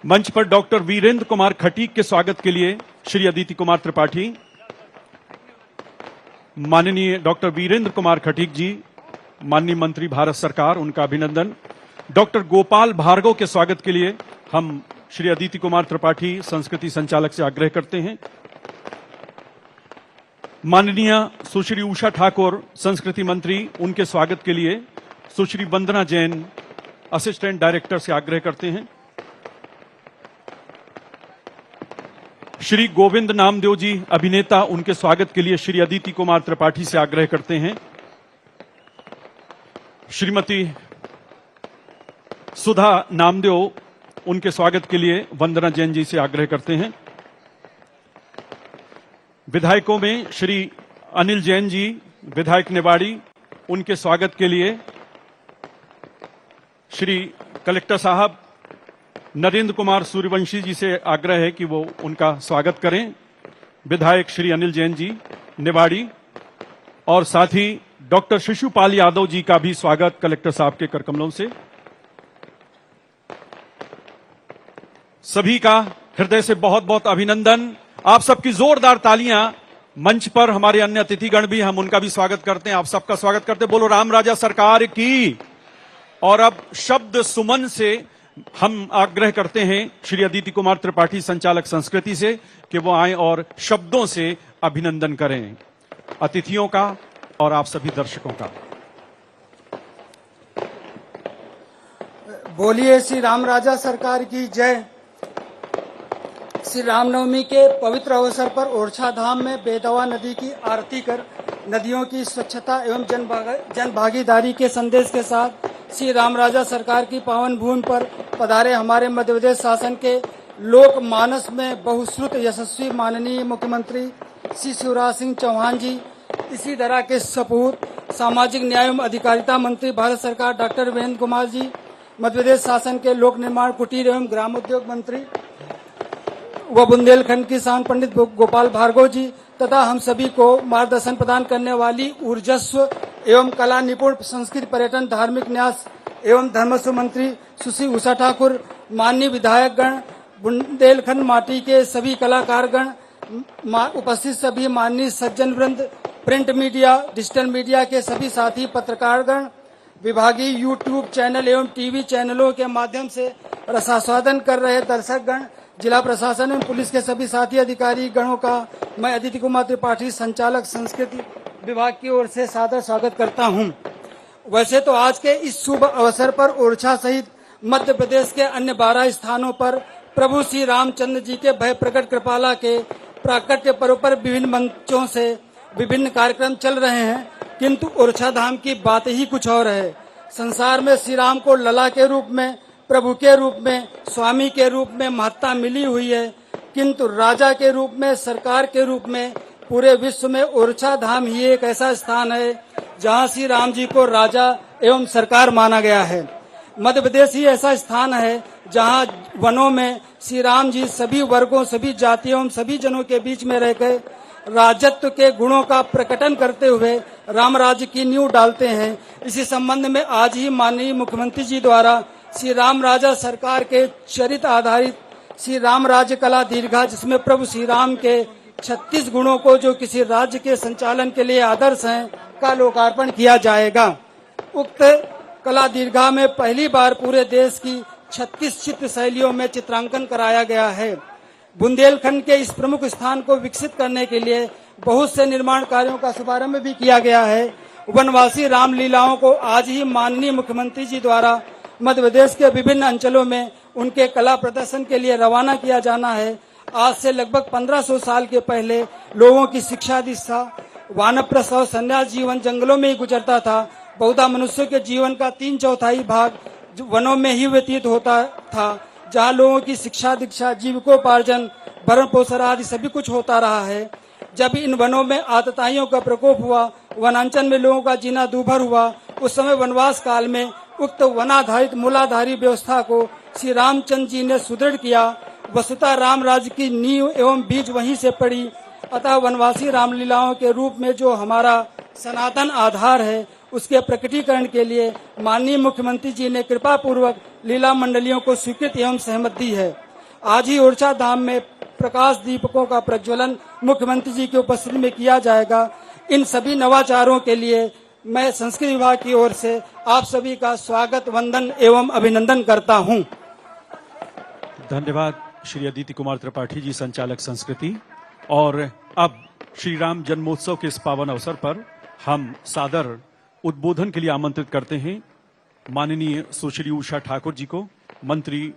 मंच पर डॉक्टर वीरेंद्र कुमार खटीक के स्वागत के लिए श्री अदिति कुमार त्रिपाठी, माननीय डॉक्टर वीरेंद्र कुमार खटीक जी, माननीय मंत्री भारत सरकार, उनका अभिनंदन। डॉक्टर गोपाल भार्गव के स्वागत के लिए हम श्री अदिति कुमार त्रिपाठी, संस्कृति संचालक, से आग्रह करते हैं। माननीय सुश्री उषा ठाकुर, संस्कृति मंत्री, उनके स्वागत के लिए सुश्री वंदना जैन, असिस्टेंट डायरेक्टर से आग्रह करते हैं। श्री गोविंद नामदेव जी अभिनेता, उनके स्वागत के लिए श्री अदिति कुमार त्रिपाठी से आग्रह करते हैं। श्रीमती सुधा नामदेव, उनके स्वागत के लिए वंदना जैन जी से आग्रह करते हैं। विधायकों में श्री अनिल जैन जी, विधायक निवाड़ी, उनके स्वागत के लिए श्री कलेक्टर साहब नरेंद्र कुमार सूर्यवंशी जी से आग्रह है कि वो उनका स्वागत करें। विधायक श्री अनिल जैन जी निवाड़ी, और साथ ही डॉक्टर शिशुपाल यादव जी का भी स्वागत कलेक्टर साहब के करकमलों से। सभी का हृदय से बहुत बहुत अभिनंदन। आप सबकी जोरदार तालियां। मंच पर हमारे अन्य अतिथिगण भी, हम उनका भी स्वागत करते हैं। आप सबका स्वागत करते हैं। बोलो राम राजा सरकार की। और अब शब्द सुमन से हम आग्रह करते हैं श्री अदिति कुमार त्रिपाठी संचालक संस्कृति से कि वो आए और शब्दों से अभिनंदन करें अतिथियों का और आप सभी दर्शकों का। बोलिए श्री राम राजा सरकार की जय। श्री रामनवमी के पवित्र अवसर पर ओरछा धाम में बेतवा नदी की आरती कर नदियों की स्वच्छता एवं जन भागीदारी के संदेश के साथ श्री राम राजा सरकार की पावन भूमि पर पधारे हमारे मध्य प्रदेश शासन के लोक मानस में बहुश्रुत यशस्वी माननीय मुख्यमंत्री श्री शिवराज सिंह चौहान जी, इसी तरह के सपूत सामाजिक न्याय एवं अधिकारिता मंत्री भारत सरकार डॉक्टर वीरेंद्र कुमार जी, मध्य प्रदेश शासन के लोक निर्माण कुटीर एवं ग्रामोद्योग मंत्री व बुंदेलखंड की शान पंडित गोपाल भार्गव जी तथा हम सभी को मार्गदर्शन प्रदान करने वाली ऊर्जस्व एवं कला निपुण संस्कृति पर्यटन धार्मिक न्यास एवं धर्मस्व मंत्री सुश्री उषा ठाकुर, माननीय विधायक गण, बुंदेलखंड माटी के सभी कलाकार गण, उपस्थित सभी माननीय सज्जन वृंद, प्रिंट मीडिया डिजिटल मीडिया के सभी साथी पत्रकार गण, विभागीय यूट्यूब चैनल एवं टीवी चैनलों के माध्यम से रसास्वादन कर रहे दर्शक गण, जिला प्रशासन एवं पुलिस के सभी साथी अधिकारी गणों का मैं अदिति कुमार त्रिपाठी संचालक संस्कृति विभाग की ओर से सादर स्वागत करता हूं। वैसे तो आज के इस शुभ अवसर पर ओरछा सहित मध्य प्रदेश के अन्य 12 स्थानों पर प्रभु श्री रामचंद्र जी के भय प्रकट कृपाला के प्राकट्य पर्व पर विभिन्न मंचों से विभिन्न कार्यक्रम चल रहे हैं, किंतु ओरछा धाम की बात ही कुछ और है। संसार में श्री राम को लला के रूप में, प्रभु के रूप में, स्वामी के रूप में महत्ता मिली हुई है, किंतु राजा के रूप में, सरकार के रूप में पूरे विश्व में ओरछा धाम ही एक ऐसा स्थान है जहां श्री राम जी को राजा एवं सरकार माना गया है। मध्य प्रदेश ही ऐसा स्थान है जहां वनों में श्री राम जी सभी वर्गों, सभी जातियों एवं सभी जनों के बीच में रहकर राजत्व के गुणों का प्रकटन करते हुए राम राज्य की नींव डालते हैं। इसी संबंध में आज ही माननीय मुख्यमंत्री जी द्वारा श्री राम राजा सरकार के चरित्र आधारित श्री राम राज्य कला दीर्घा, जिसमें प्रभु श्री राम के 36 गुणों को जो किसी राज्य के संचालन के लिए आदर्श हैं, का लोकार्पण किया जाएगा। उक्त कला दीर्घा में पहली बार पूरे देश की 36 चित्र शैलियों में चित्रांकन कराया गया है। बुंदेलखंड के इस प्रमुख स्थान को विकसित करने के लिए बहुत से निर्माण कार्यों का शुभारंभ भी किया गया है। वनवासी रामलीलाओं को आज ही माननीय मुख्यमंत्री जी द्वारा मध्य प्रदेश के विभिन्न अंचलों में उनके कला प्रदर्शन के लिए रवाना किया जाना है। आज से लगभग 1500 साल के पहले लोगों की शिक्षा दीक्षा, वानप्रस्थ और संन्यास जीवन जंगलों में ही गुजरता था। बहुधा मनुष्य के जीवन का 3/4 भाग वनों में ही व्यतीत होता था, जहाँ लोगों की शिक्षा दीक्षा, जीविकोपार्जन, भरण पोषण आदि सभी कुछ होता रहा है। जब इन वनों में आतताइयों का प्रकोप हुआ, वनांचल में लोगों का जीना दूभर हुआ, उस समय वनवास काल में उक्त वनाधारित मूलाधारी व्यवस्था को श्री रामचंद्र जी ने सुदृढ़ किया। वसुता राम राज्य की नींव एवं बीज वहीं से पड़ी। अतः वनवासी रामलीलाओं के रूप में जो हमारा सनातन आधार है, उसके प्रकटीकरण के लिए माननीय मुख्यमंत्री जी ने कृपा पूर्वक लीला मंडलियों को स्वीकृति एवं सहमति दी है। आज ही ओरछा धाम में प्रकाश दीपकों का प्रज्वलन मुख्यमंत्री जी की उपस्थिति में किया जाएगा। इन सभी नवाचारों के लिए मैं संस्कृति विभाग की ओर से आप सभी का स्वागत, वंदन एवं अभिनंदन करता हूं। धन्यवाद श्री अदिति कुमार त्रिपाठी जी, संचालक संस्कृति। और अब श्री राम जन्मोत्सव के इस पावन अवसर पर हम सादर उद्बोधन के लिए आमंत्रित करते हैं माननीय सुश्री उषा ठाकुर जी को, मंत्री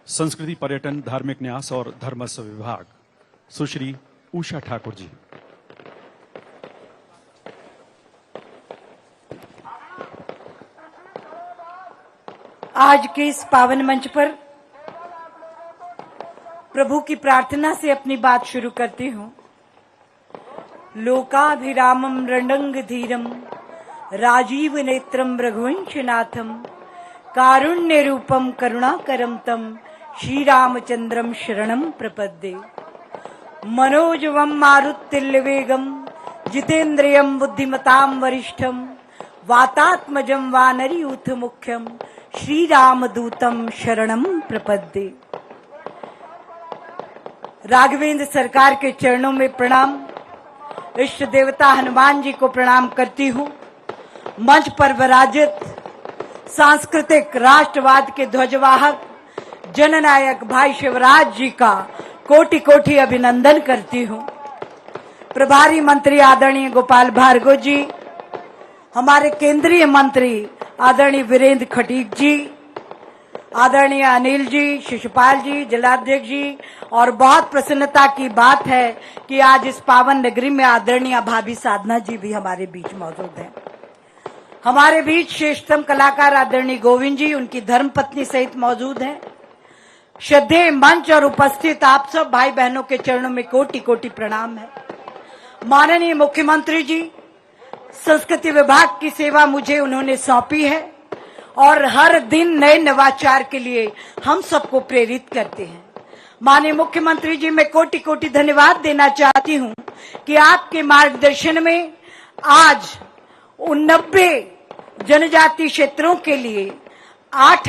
संस्कृति, पर्यटन, धार्मिक न्यास और धर्मस्व विभाग, सुश्री उषा ठाकुर जी। आज के इस पावन मंच पर प्रभु की प्रार्थना से अपनी बात शुरू करती हूँ। लोकाभिरामं रणंग धीरम राजीव नेत्रम रघुवंशनाथम कारुण्य रूपम करुणाकरम तम श्री रामचंद्रम शरणम प्रपद्ये। मनोजवम मारुतिल्यवेगम जितेन्द्रियम बुद्धिमताम वरिष्ठम वातात्मजम वानरीयूथ मुख्यम श्री रामदूतम शरणम प्रपद्ये। राघवेंद्र सरकार के चरणों में प्रणाम। इष्ट देवता हनुमान जी को प्रणाम करती हूँ। मंच पर विराजित सांस्कृतिक राष्ट्रवाद के ध्वजवाहक जननायक भाई शिवराज जी का कोटि कोटि अभिनंदन करती हूँ। प्रभारी मंत्री आदरणीय गोपाल भार्गव जी, हमारे केंद्रीय मंत्री आदरणीय वीरेंद्र खटीक जी, आदरणीय अनिल जी, शिशुपाल जी, जिलाध्यक्ष जी, और बहुत प्रसन्नता की बात है कि आज इस पावन नगरी में आदरणीय भाभी साधना जी भी हमारे बीच मौजूद हैं। हमारे बीच श्रेष्ठतम कलाकार आदरणीय गोविंद जी, उनकी धर्मपत्नी सहित मौजूद हैं। श्रद्धेय मंच और उपस्थित आप सब भाई बहनों के चरणों में कोटि कोटि प्रणाम है। माननीय मुख्यमंत्री जी, संस्कृति विभाग की सेवा मुझे उन्होंने सौंपी है और हर दिन नए नवाचार के लिए हम सबको प्रेरित करते हैं। माननीय मुख्यमंत्री जी, मैं कोटि कोटि धन्यवाद देना चाहती हूं कि आपके मार्गदर्शन में आज 90 जनजाति क्षेत्रों के लिए 8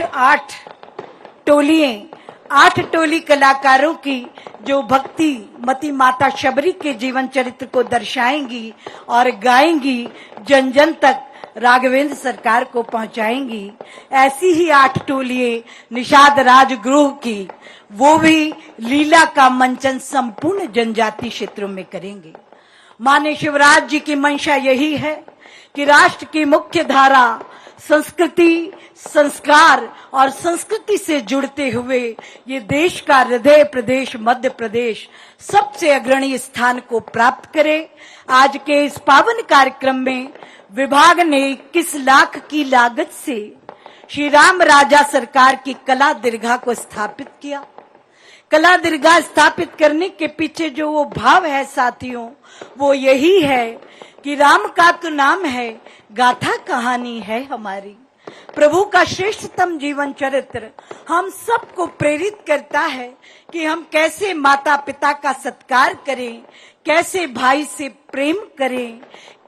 टोली कलाकारों की जो भक्ति मती माता शबरी के जीवन चरित्र को दर्शाएंगी और गाएंगी, जन जन तक राघवेंद्र सरकार को पहुंचाएंगी। ऐसी ही 8 टोलियां निषाद राजगृह की, वो भी लीला का मंचन संपूर्ण जनजाति क्षेत्रों में करेंगे। माननीय शिवराज जी की मंशा यही है कि राष्ट्र की मुख्य धारा संस्कृति, संस्कार और संस्कृति से जुड़ते हुए ये देश का हृदय प्रदेश मध्य प्रदेश सबसे अग्रणी स्थान को प्राप्त करे। आज के इस पावन कार्यक्रम में विभाग ने 21 लाख की लागत से श्री राम राजा सरकार की कला दीर्घा को स्थापित किया। कला दीर्घा स्थापित करने के पीछे जो वो भाव है साथियों, वो यही है कि राम का तो नाम है, गाथा कहानी है हमारी। प्रभु का श्रेष्ठतम जीवन चरित्र हम सबको प्रेरित करता है कि हम कैसे माता पिता का सत्कार करें, कैसे भाई से प्रेम करें,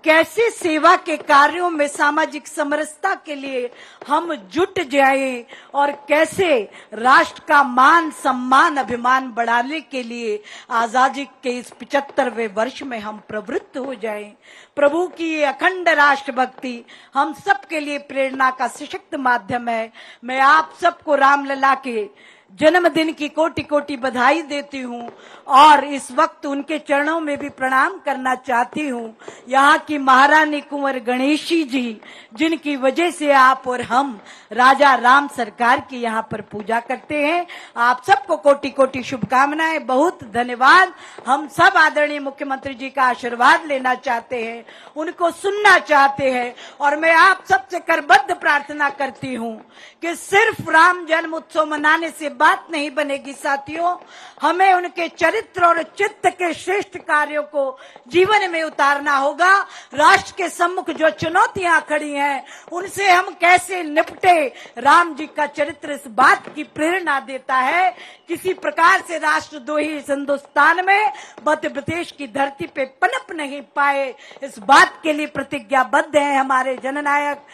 कैसे सेवा के कार्यों में सामाजिक समरसता के लिए हम जुट जाएं और कैसे राष्ट्र का मान सम्मान अभिमान बढ़ाने के लिए आजादी के इस 75वें वर्ष में हम प्रवृत्त हो जाएं। प्रभु की ये अखंड राष्ट्र भक्ति हम सबके लिए प्रेरणा का सशक्त माध्यम है। मैं आप सबको रामलला के जन्मदिन की कोटि कोटि बधाई देती हूँ और इस वक्त उनके चरणों में भी प्रणाम करना चाहती हूँ। यहाँ की महारानी कुंवर गणेशी जी, जिनकी वजह से आप और हम राजा राम सरकार की यहाँ पर पूजा करते हैं, आप सबको कोटि कोटि शुभकामनाएं, बहुत धन्यवाद। हम सब आदरणीय मुख्यमंत्री जी का आशीर्वाद लेना चाहते हैं, उनको सुनना चाहते हैं और मैं आप सबसे करबद्ध प्रार्थना करती हूँ कि सिर्फ राम जन्म उत्सव मनाने से बात नहीं बनेगी साथियों, हमें उनके चरित्र और चित्त के श्रेष्ठ कार्यों को जीवन में उतारना होगा। राष्ट्र के सम्मुख जो चुनौतियां खड़ी हैं, उनसे हम कैसे निपटे, राम जी का चरित्र इस बात की प्रेरणा देता है। किसी प्रकार से राष्ट्रद्रोही इस हिंदुस्तान में मध्य प्रदेश की धरती पे पनप नहीं पाए, इस बात के लिए प्रतिज्ञाबद्ध हैं हमारे जननायक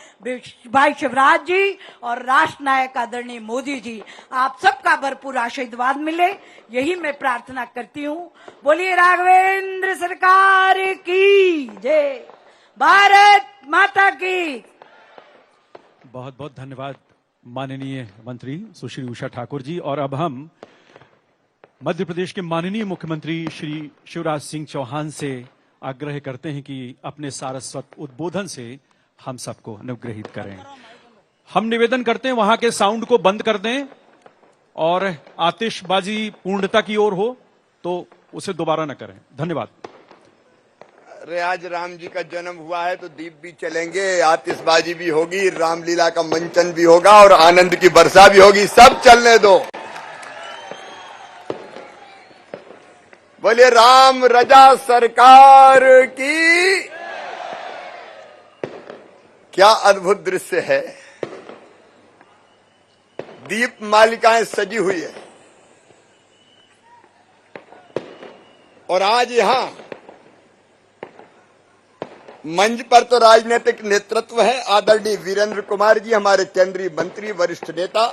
भाई शिवराज जी और राष्ट्र नायक आदरणीय मोदी जी। आप सबका भरपूर आशीर्वाद मिले, यही मैं प्रार्थना करती हूँ। बोलिए राघवेंद्र सरकार की जय, भारत माता की। बहुत बहुत धन्यवाद माननीय मंत्री सुश्री उषा ठाकुर जी। और अब हम मध्य प्रदेश के माननीय मुख्यमंत्री श्री शिवराज सिंह चौहान से आग्रह करते हैं कि अपने सारस्वत उद्बोधन से हम सबको अनुग्रहित करें। हम निवेदन करते हैं वहां के साउंड को बंद कर दें और आतिशबाजी पूर्णता की ओर हो तो उसे दोबारा न करें। धन्यवाद। अरे आज राम जी का जन्म हुआ है तो दीप भी चलेंगे, आतिशबाजी भी होगी, रामलीला का मंचन भी होगा और आनंद की वर्षा भी होगी। सब चलने दो। बोलिए राम रजा सरकार की। क्या अद्भुत दृश्य है। दीप मालिकाएं सजी हुई है और आज यहां मंच पर तो राजनीतिक नेतृत्व है। आदरणीय वीरेंद्र कुमार जी हमारे केंद्रीय मंत्री, वरिष्ठ नेता,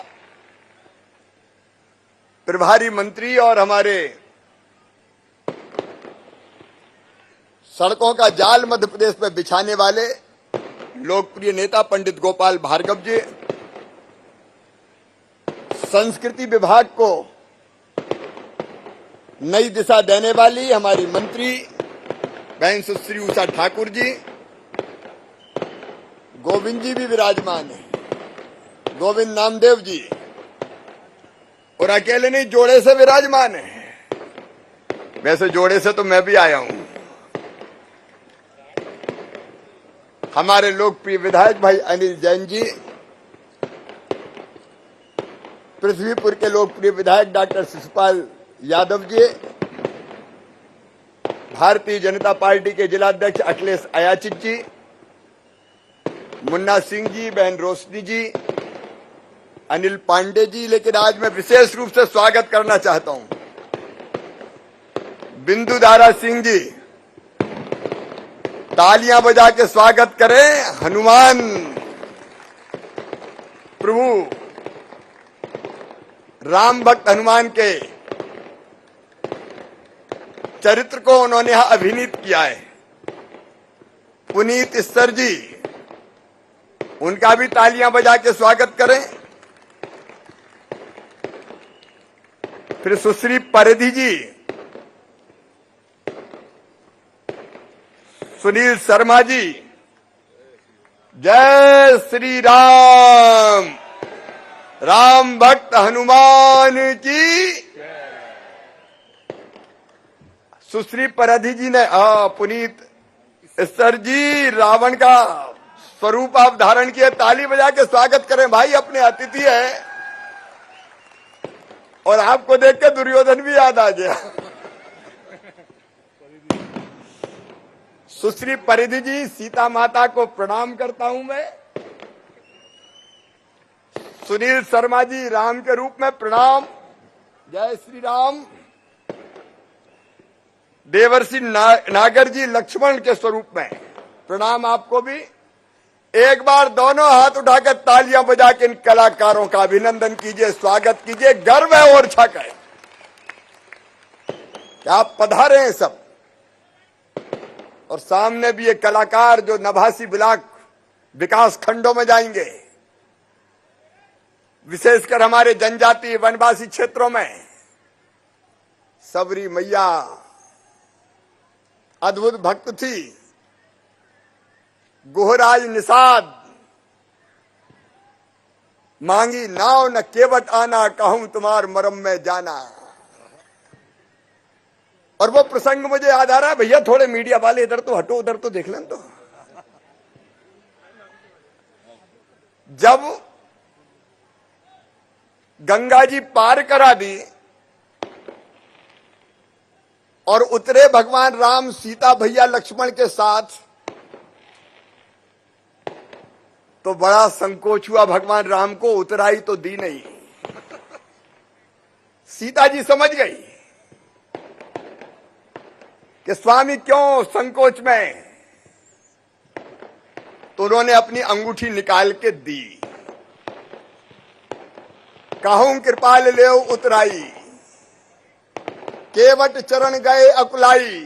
प्रभारी मंत्री और हमारे सड़कों का जाल मध्य प्रदेश में बिछाने वाले लोकप्रिय नेता पंडित गोपाल भार्गव जी, संस्कृति विभाग को नई दिशा देने वाली हमारी मंत्री बहन सुश्री उषा ठाकुर जी, गोविंद जी भी विराजमान है, गोविंद नामदेव जी, और अकेले नहीं जोड़े से विराजमान है। वैसे जोड़े से तो मैं भी आया हूं। हमारे लोकप्रिय विधायक भाई अनिल जैन जी, पृथ्वीपुर के लोकप्रिय विधायक डॉक्टर शिशुपाल यादव जी, भारतीय जनता पार्टी के जिलाध्यक्ष अखिलेश अयाचित जी, मुन्ना सिंह जी, बहन रोशनी जी, अनिल पांडे जी, लेकिन आज मैं विशेष रूप से स्वागत करना चाहता हूं बिंदुधारा सिंह जी। तालियां बजा के स्वागत करें हनुमान प्रभु, राम भक्त हनुमान के चरित्र को उन्होंने यहां अभिनीत किया है। पुनीत सर जी, उनका भी तालियां बजा के स्वागत करें। फिर सुश्री परिधि जी, सुनील शर्मा जी, जय श्री राम, राम भक्त हनुमान की। सुश्री परिधि जी ने पुनीत सर जी रावण का स्वरूप आप धारण किए, ताली बजा के स्वागत करें भाई, अपने अतिथि है। और आपको देख के दुर्योधन भी याद आ गया। सुश्री परिधि जी, सीता माता को प्रणाम करता हूं मैं। सुनील शर्मा जी, राम के रूप में प्रणाम, जय श्री राम। देवर्षि नागर जी, लक्ष्मण के स्वरूप में प्रणाम आपको भी। एक बार दोनों हाथ उठाकर तालियां बजा के इन कलाकारों का अभिनंदन कीजिए, स्वागत कीजिए। गर्व है ओरछा का क्या आप पधारे हैं सब। और सामने भी ये कलाकार जो नभासी ब्लॉक विकास खंडों में जाएंगे, विशेषकर हमारे जनजातीय वनवासी क्षेत्रों में। सबरी मैया अद्भुत भक्त थी, गोहराज निषाद, मांगी नाव न केवट आना, कहूं तुम्हार मरम में जाना। और वो प्रसंग मुझे याद आ रहा है। भैया थोड़े मीडिया वाले इधर तो हटो, उधर तो देख लें। तो जब गंगा जी पार करा दी और उतरे भगवान राम सीता भैया लक्ष्मण के साथ, तो बड़ा संकोच हुआ भगवान राम को, उतराई तो दी नहीं। सीता जी समझ गई कि स्वामी क्यों संकोच में, तो उन्होंने अपनी अंगूठी निकाल के दी। कहूं कृपाल ले उतराई, केवट चरण गए अकुलाई।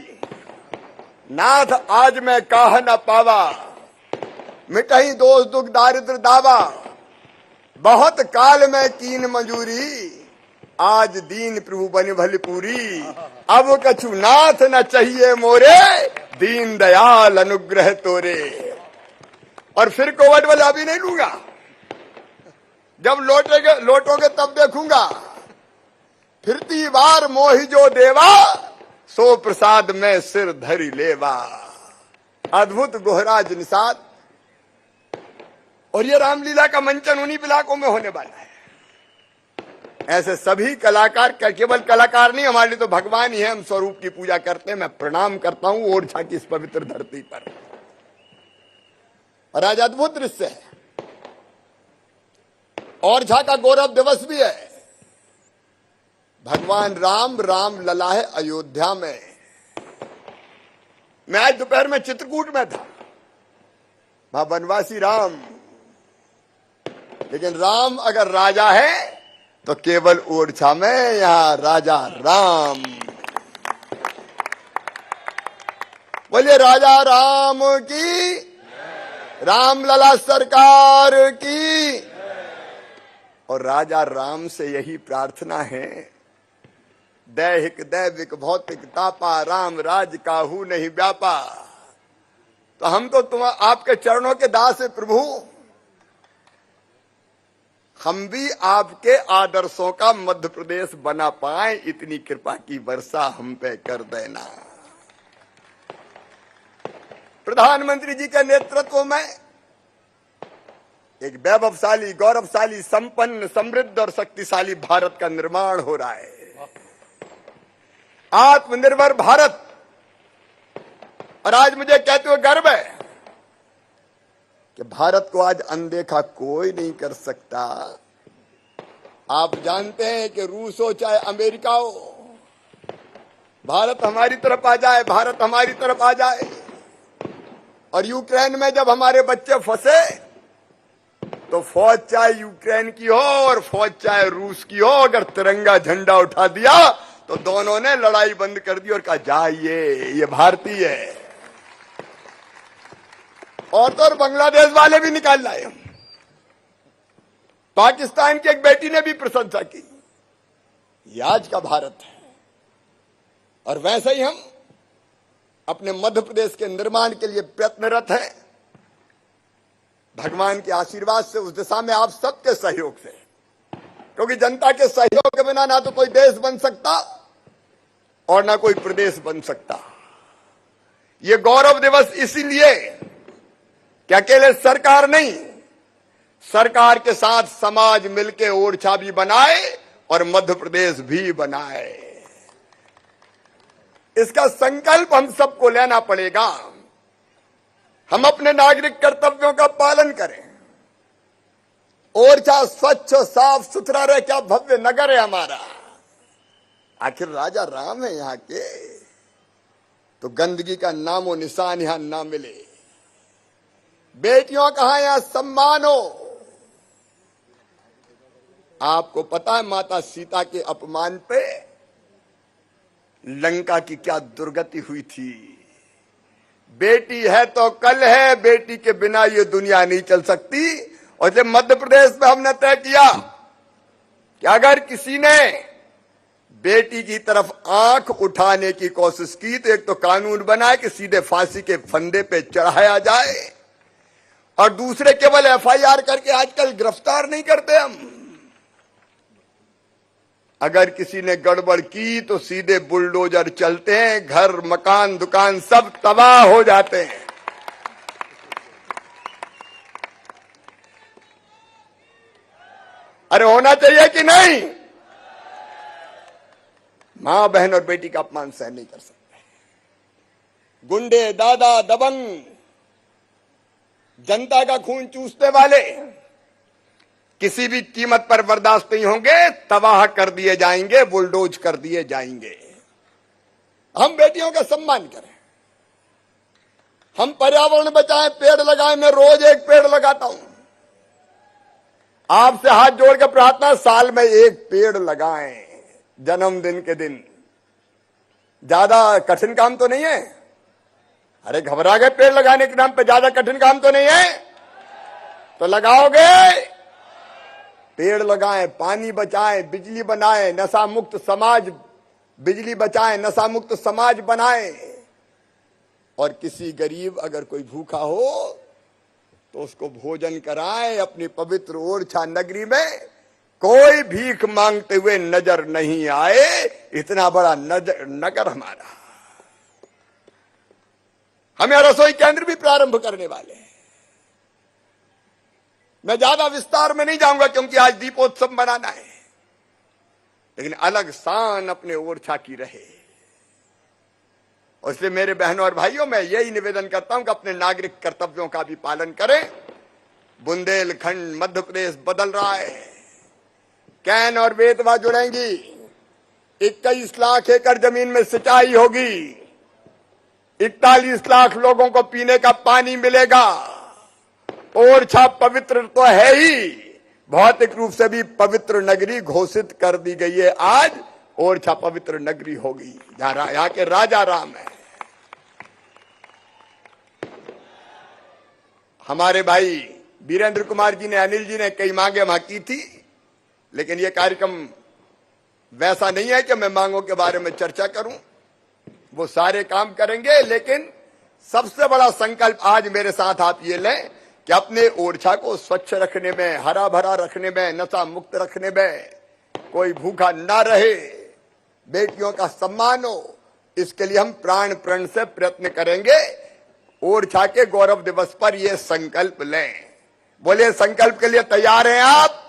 नाथ आज मैं काह न पावा, मिटही दोष दुख दारिद्र दावा। बहुत काल में कीन मंजूरी, आज दीन प्रभु बन भली पूरी। अब कछु नाथ न चाहिए मोरे, दीन दयाल अनुग्रह तोरे। और फिर कोवट वाला भी नहीं लूंगा, जब लौटोगे तब देखूंगा। फिरती बार मोहि जो देवा, सो प्रसाद में सिर धरी लेवा। अद्भुत गोहराज निषाद। और ये रामलीला का मंचन उन्हीं इलाकों में होने वाला है। ऐसे सभी कलाकार, केवल कलाकार नहीं, हमारे लिए तो भगवान ही है। हम स्वरूप की पूजा करते हैं। मैं प्रणाम करता हूं ओरछा की इस पवित्र धरती पर। और आज अद्भुत दृश्य है। ओरछा का गौरव दिवस भी है। भगवान राम लला है अयोध्या में। मैं आज दोपहर में चित्रकूट में था, वहां वनवासी राम। लेकिन राम अगर राजा है तो केवल ओरछा में, यहां राजा राम। बोलिए राजा राम की, रामलला सरकार की। और राजा राम से यही प्रार्थना है, दैहिक दैविक भौतिक तापा, राम राज काहू नहीं व्यापा। तो हम तो तुम आपके चरणों के दास है प्रभु। हम भी आपके आदर्शों का मध्य प्रदेश बना पाए, इतनी कृपा की वर्षा हम पे कर देना। प्रधानमंत्री जी के नेतृत्व में एक वैभवशाली, गौरवशाली, संपन्न, समृद्ध और शक्तिशाली भारत का निर्माण हो रहा है। आत्मनिर्भर भारत। और आज मुझे कहते हुए गर्व है कि भारत को आज अनदेखा कोई नहीं कर सकता। आप जानते हैं कि रूस हो चाहे अमेरिका हो, भारत हमारी तरफ आ जाए, भारत हमारी तरफ आ जाए। और यूक्रेन में जब हमारे बच्चे फंसे तो फौज चाहे यूक्रेन की हो और फौज चाहे रूस की हो, अगर तिरंगा झंडा उठा दिया तो दोनों ने लड़ाई बंद कर दी और कहा जाइए, ये भारतीय है। और तो और बांग्लादेश वाले भी निकाल लाए। पाकिस्तान की एक बेटी ने भी प्रशंसा की। ये आज का भारत है। और वैसे ही हम अपने मध्य प्रदेश के निर्माण के लिए प्रयत्नरत हैं। भगवान के आशीर्वाद से, उस दिशा में आप सबके सहयोग से, क्योंकि जनता के सहयोग के बिना ना तो कोई देश बन सकता और ना कोई प्रदेश बन सकता। ये गौरव दिवस इसीलिए कि अकेले सरकार नहीं, सरकार के साथ समाज मिलकर ओरछा भी बनाए और मध्य प्रदेश भी बनाए। इसका संकल्प हम सबको लेना पड़ेगा। हम अपने नागरिक कर्तव्यों का पालन करें। ओरछा स्वच्छ साफ सुथरा रहे, क्या भव्य नगर है हमारा। आखिर राजा राम है यहाँ के, तो गंदगी का नामो निशान यहां ना मिले। बेटियों का यहां सम्मान हो। आपको पता है माता सीता के अपमान पे लंका की क्या दुर्गति हुई थी। बेटी है तो कल है, बेटी के बिना ये दुनिया नहीं चल सकती। और जब मध्य प्रदेश में हमने तय किया कि अगर किसी ने बेटी की तरफ आंख उठाने की कोशिश की तो एक तो कानून बनाए कि सीधे फांसी के फंदे पे चढ़ाया जाए, और दूसरे केवल एफआईआर करके आजकल गिरफ्तार नहीं करते हम। अगर किसी ने गड़बड़ की तो सीधे बुलडोजर चलते हैं, घर मकान दुकान सब तबाह हो जाते हैं। अरे होना चाहिए कि नहीं? मां बहन और बेटी का अपमान सहन नहीं कर सकते। गुंडे, दादा, दबंग, जनता का खून चूसने वाले किसी भी कीमत पर बर्दाश्त नहीं होंगे। तबाह कर दिए जाएंगे, बुलडोज कर दिए जाएंगे। हम बेटियों का सम्मान करें, हम पर्यावरण बचाएं, पेड़ लगाएं। मैं रोज एक पेड़ लगाता हूं। आपसे हाथ जोड़ के प्रार्थना, साल में एक पेड़ लगाएं जन्मदिन के दिन। ज्यादा कठिन काम तो नहीं है। अरे घबरा गए पेड़ लगाने के नाम पे, ज्यादा कठिन काम तो नहीं है। तो लगाओगे, पेड़ लगाएं, पानी बचाएं, बिजली बनाएं, नशा मुक्त समाज, बिजली बचाएं, नशा मुक्त समाज बनाएं। और किसी गरीब अगर कोई भूखा हो तो उसको भोजन कराएं। अपनी पवित्र ओरछा नगरी में कोई भीख मांगते हुए नजर नहीं आए। इतना बड़ा नगर हमारा। हम यहां रसोई केंद्र भी प्रारंभ करने वाले हैं। मैं ज्यादा विस्तार में नहीं जाऊंगा क्योंकि आज दीपोत्सव मनाना है, लेकिन अलग शान अपने ओरछा की रहे। और इसलिए मेरे बहनों और भाइयों, मैं यही निवेदन करता हूं कि अपने नागरिक कर्तव्यों का भी पालन करें। बुंदेलखंड मध्य प्रदेश बदल रहा है। कैन और बेतवा जुड़ेंगी। 21 लाख एकड़ जमीन में सिंचाई होगी। 41 लाख लोगों को पीने का पानी मिलेगा। ओरछा पवित्र तो है ही, भौतिक रूप से भी पवित्र नगरी घोषित कर दी गई है। आज ओरछा पवित्र नगरी होगी जहां यहाँ के राजा राम है। हमारे भाई वीरेंद्र कुमार जी ने, अनिल जी ने कई मांगे वहां की थी, लेकिन यह कार्यक्रम वैसा नहीं है कि मैं मांगों के बारे में चर्चा करूं। वो सारे काम करेंगे, लेकिन सबसे बड़ा संकल्प आज मेरे साथ आप ये लें कि अपने ओरछा को स्वच्छ रखने में, हरा भरा रखने में, नशा मुक्त रखने में, कोई भूखा ना रहे, बेटियों का सम्मान हो, इसके लिए हम प्राण प्रण से प्रयत्न करेंगे। ओरछा के गौरव दिवस पर यह संकल्प लें। बोलिए, संकल्प के लिए तैयार हैं आप?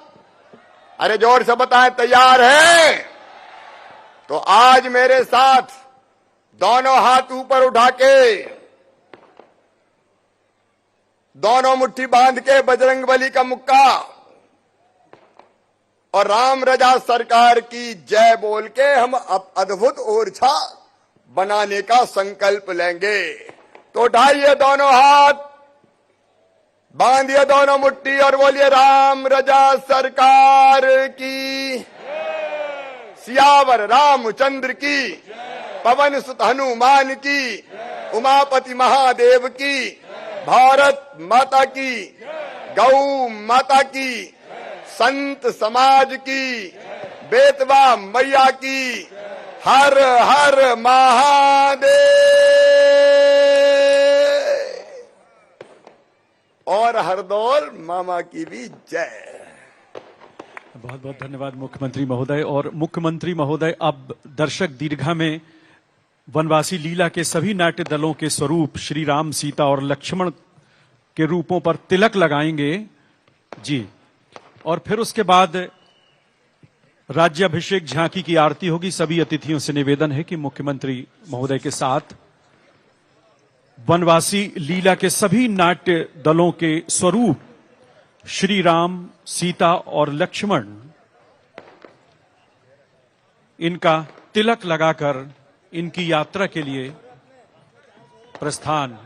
अरे जोर से बताएं, तैयार हैं? तो आज मेरे साथ दोनों हाथ ऊपर उठा के, दोनों मुट्ठी बांध के बजरंगबली का मुक्का और राम रजा सरकार की जय बोल के हम अब अद्भुत ओरछा बनाने का संकल्प लेंगे। तो उठाइए दोनों हाथ, बांधिए दोनों मुट्ठी और बोलिए, राम रजा सरकार की, सियावर रामचंद्र की, पवन सुत हनुमान की, उमापति महादेव की, भारत माता की, गौ माता की, संत समाज की, बेतवा मैया की, हर हर महादेव और हरदौल मामा की भी जय। बहुत बहुत धन्यवाद मुख्यमंत्री महोदय। और मुख्यमंत्री महोदय अब दर्शक दीर्घा में वनवासी लीला के सभी नाट्य दलों के स्वरूप श्री राम, सीता और लक्ष्मण के रूपों पर तिलक लगाएंगे जी। और फिर उसके बाद राज्याभिषेक झांकी की आरती होगी। सभी अतिथियों से निवेदन है कि मुख्यमंत्री महोदय के साथ वनवासी लीला के सभी नाट्य दलों के स्वरूप श्री राम, सीता और लक्ष्मण, इनका तिलक लगाकर इनकी यात्रा के लिए प्रस्थान।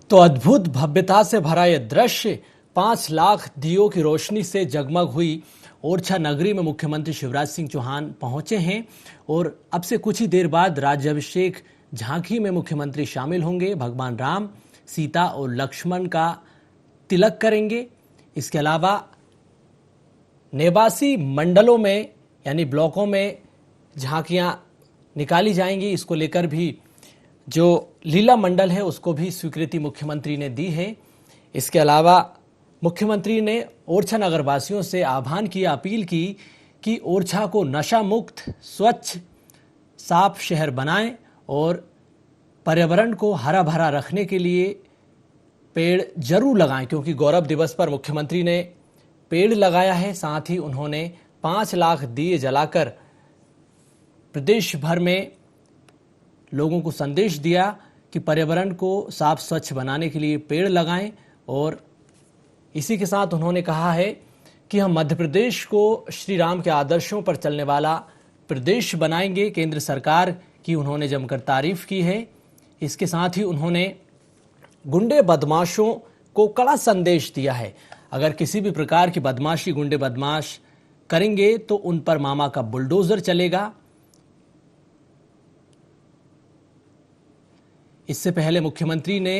तो अद्भुत भव्यता से भरा यह दृश्य 5 लाख दियों की रोशनी से जगमग हुई ओरछा नगरी में मुख्यमंत्री शिवराज सिंह चौहान पहुंचे हैं और अब से कुछ ही देर बाद राज्याभिषेक झांकी में मुख्यमंत्री शामिल होंगे। भगवान राम, सीता और लक्ष्मण का तिलक करेंगे। इसके अलावा नेवासी मंडलों में यानी ब्लॉकों में झांकियां निकाली जाएंगी। इसको लेकर भी जो लीला मंडल है उसको भी स्वीकृति मुख्यमंत्री ने दी है। इसके अलावा मुख्यमंत्री ने ओरछा नगरवासियों से आह्वान किया, अपील की कि ओरछा को नशा मुक्त, स्वच्छ, साफ शहर बनाएं और पर्यावरण को हरा भरा रखने के लिए पेड़ जरूर लगाएं, क्योंकि गौरव दिवस पर मुख्यमंत्री ने पेड़ लगाया है। साथ ही उन्होंने 5 लाख दिए जलाकर प्रदेश भर में लोगों को संदेश दिया कि पर्यावरण को साफ स्वच्छ बनाने के लिए पेड़ लगाएं। और इसी के साथ उन्होंने कहा है कि हम मध्य प्रदेश को श्री राम के आदर्शों पर चलने वाला प्रदेश बनाएंगे। केंद्र सरकार की उन्होंने जमकर तारीफ की है। इसके साथ ही उन्होंने गुंडे बदमाशों को कड़ा संदेश दिया है। अगर किसी भी प्रकार की बदमाशी गुंडे बदमाश करेंगे तो उन पर मामा का बुलडोजर चलेगा। इससे पहले मुख्यमंत्री ने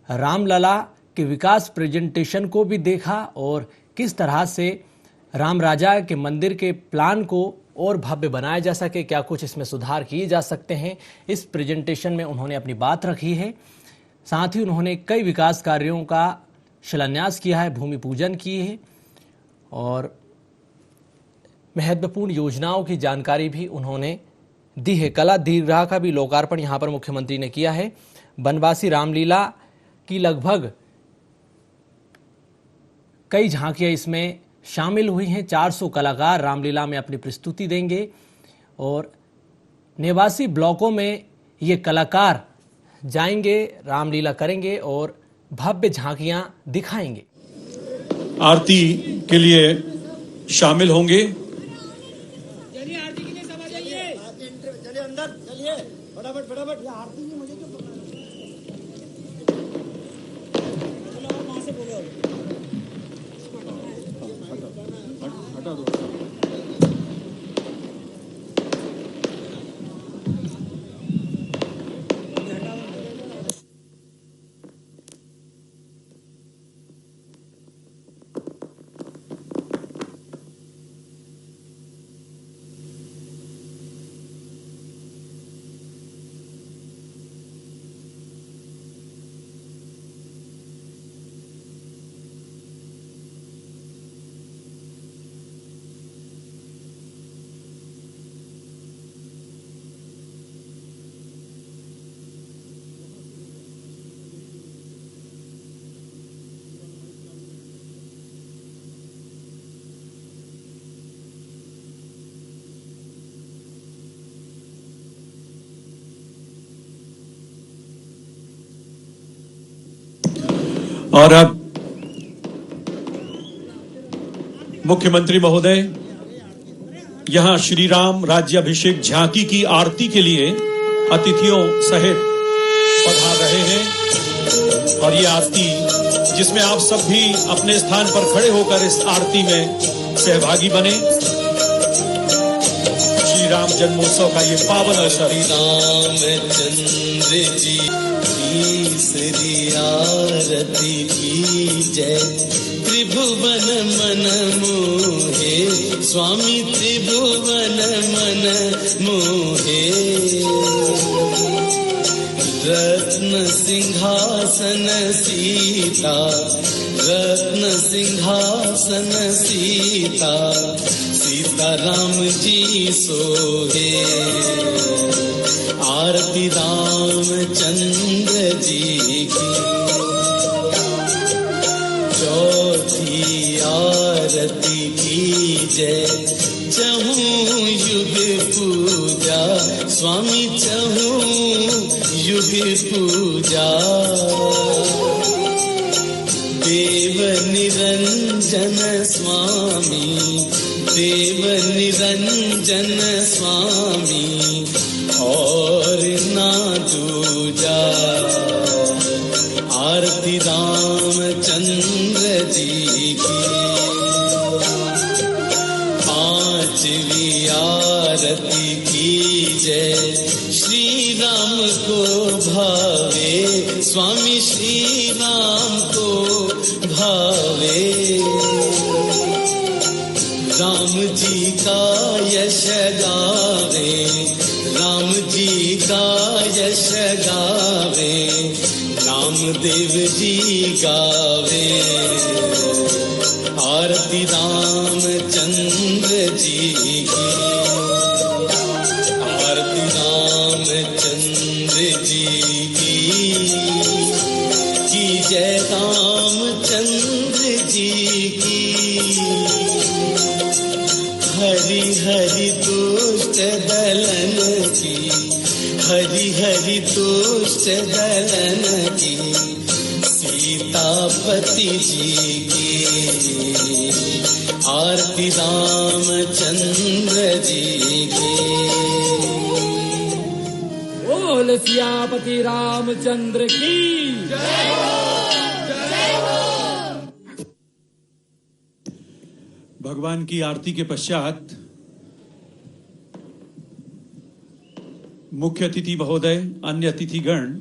रामलला के विकास प्रेजेंटेशन को भी देखा और किस तरह से राम राजा के मंदिर के प्लान को और भव्य बनाया जा सके, क्या कुछ इसमें सुधार किए जा सकते हैं, इस प्रेजेंटेशन में उन्होंने अपनी बात रखी है। साथ ही उन्होंने कई विकास कार्यों का शिलान्यास किया है, भूमि पूजन की है और महत्वपूर्ण योजनाओं की जानकारी भी उन्होंने दी है। कला दीर्घा का भी लोकार्पण यहां पर मुख्यमंत्री ने किया है। बनवासी रामलीला की लगभग कई झांकियां इसमें शामिल हुई हैं। 400 कलाकार रामलीला में अपनी प्रस्तुति देंगे और निवासी ब्लॉकों में ये कलाकार जाएंगे, रामलीला करेंगे और भव्य झांकियां दिखाएंगे। आरती के लिए शामिल होंगे। चलिए आरती के लिए सब आ जाइए, चलिए अंदर, चलिए फटाफट फटाफट। ये आरती नहीं, मुझे क्यों पकड़ रहे हो? चलो आप वहां से बोलो। हटा दो। और अब मुख्यमंत्री महोदय यहां श्री राम राज्याभिषेक झांकी की आरती के लिए अतिथियों सहित पधार रहे हैं और ये आरती जिसमें आप सब भी अपने स्थान पर खड़े होकर इस आरती में सहभागी बने। श्री राम जन्मोत्सव का ये पावन अवसर। रामचंद्र जी तीसरी आरती की जय। त्रिभुवन मन मोहे स्वामी त्रिभुवन मन मोहे। रत्न सिंहासन सीता रत्न सिंहासन सीता। सीता राम जी सोहे। आरती रामचंद्र जी की। चौथी आरती की जय। चहूं युग पूजा स्वामी चहूं युग पूजा। देव निरंजन स्वामी देव निरंजन स्वामी और ना दूजा। आरती रामचंद्र जी की। पांचवी आरती की जय। श्री राम को भावे स्वामी श्री राम को भावे। राम जी का यश गावे राम जी का यश गावे। रामदेव जी गावे। आरती रामचंद्र जी की। आरती रामचंद्र जी की जय। रामचंद्र जी की। हरि हरि दुष्ट दलन की। हरि हरि दुष्ट दलन की। सीतापति जी की। आरती रामचंद्र जी की। बोल सियापति रामचंद्र की जय हो। भगवान की आरती के पश्चात मुख्य अतिथि महोदय, अन्य अतिथिगण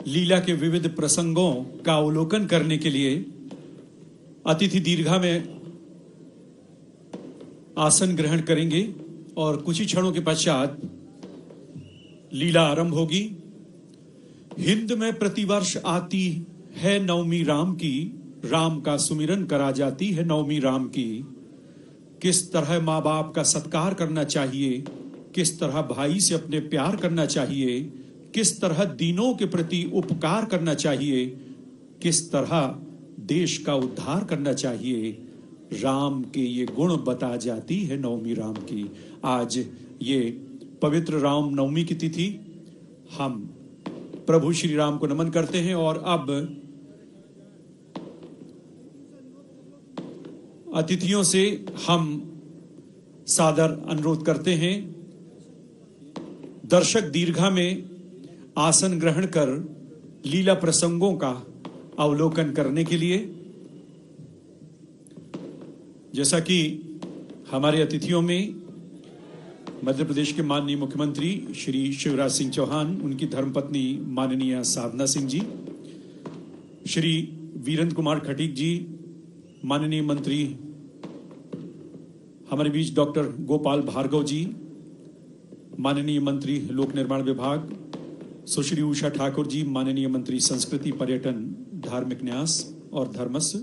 लीला के विविध प्रसंगों का अवलोकन करने के लिए अतिथि दीर्घा में आसन ग्रहण करेंगे और कुछ ही क्षणों के पश्चात लीला आरंभ होगी। हिंद में प्रतिवर्ष आती है नवमी राम की, राम का सुमिरन करा जाती है नवमी राम की। किस तरह माँ बाप का सत्कार करना चाहिए, किस तरह भाई से अपने प्यार करना चाहिए, किस तरह दीनों के प्रति उपकार करना चाहिए, किस तरह देश का उद्धार करना चाहिए, राम के ये गुण बता जाती है नवमी राम की। आज ये पवित्र राम नवमी की तिथि, हम प्रभु श्री राम को नमन करते हैं और अब अतिथियों से हम सादर अनुरोध करते हैं दर्शक दीर्घा में आसन ग्रहण कर लीला प्रसंगों का अवलोकन करने के लिए। जैसा कि हमारे अतिथियों में मध्य प्रदेश के माननीय मुख्यमंत्री श्री शिवराज सिंह चौहान, उनकी धर्मपत्नी माननीय साधना सिंह जी, श्री वीरेंद्र कुमार खटीक जी, माननीय मंत्री हमारे बीच डॉक्टर गोपाल भार्गव जी, माननीय मंत्री लोक निर्माण विभाग सुश्री उषा ठाकुर जी, माननीय मंत्री संस्कृति पर्यटन धार्मिक न्यास और धर्मस्व,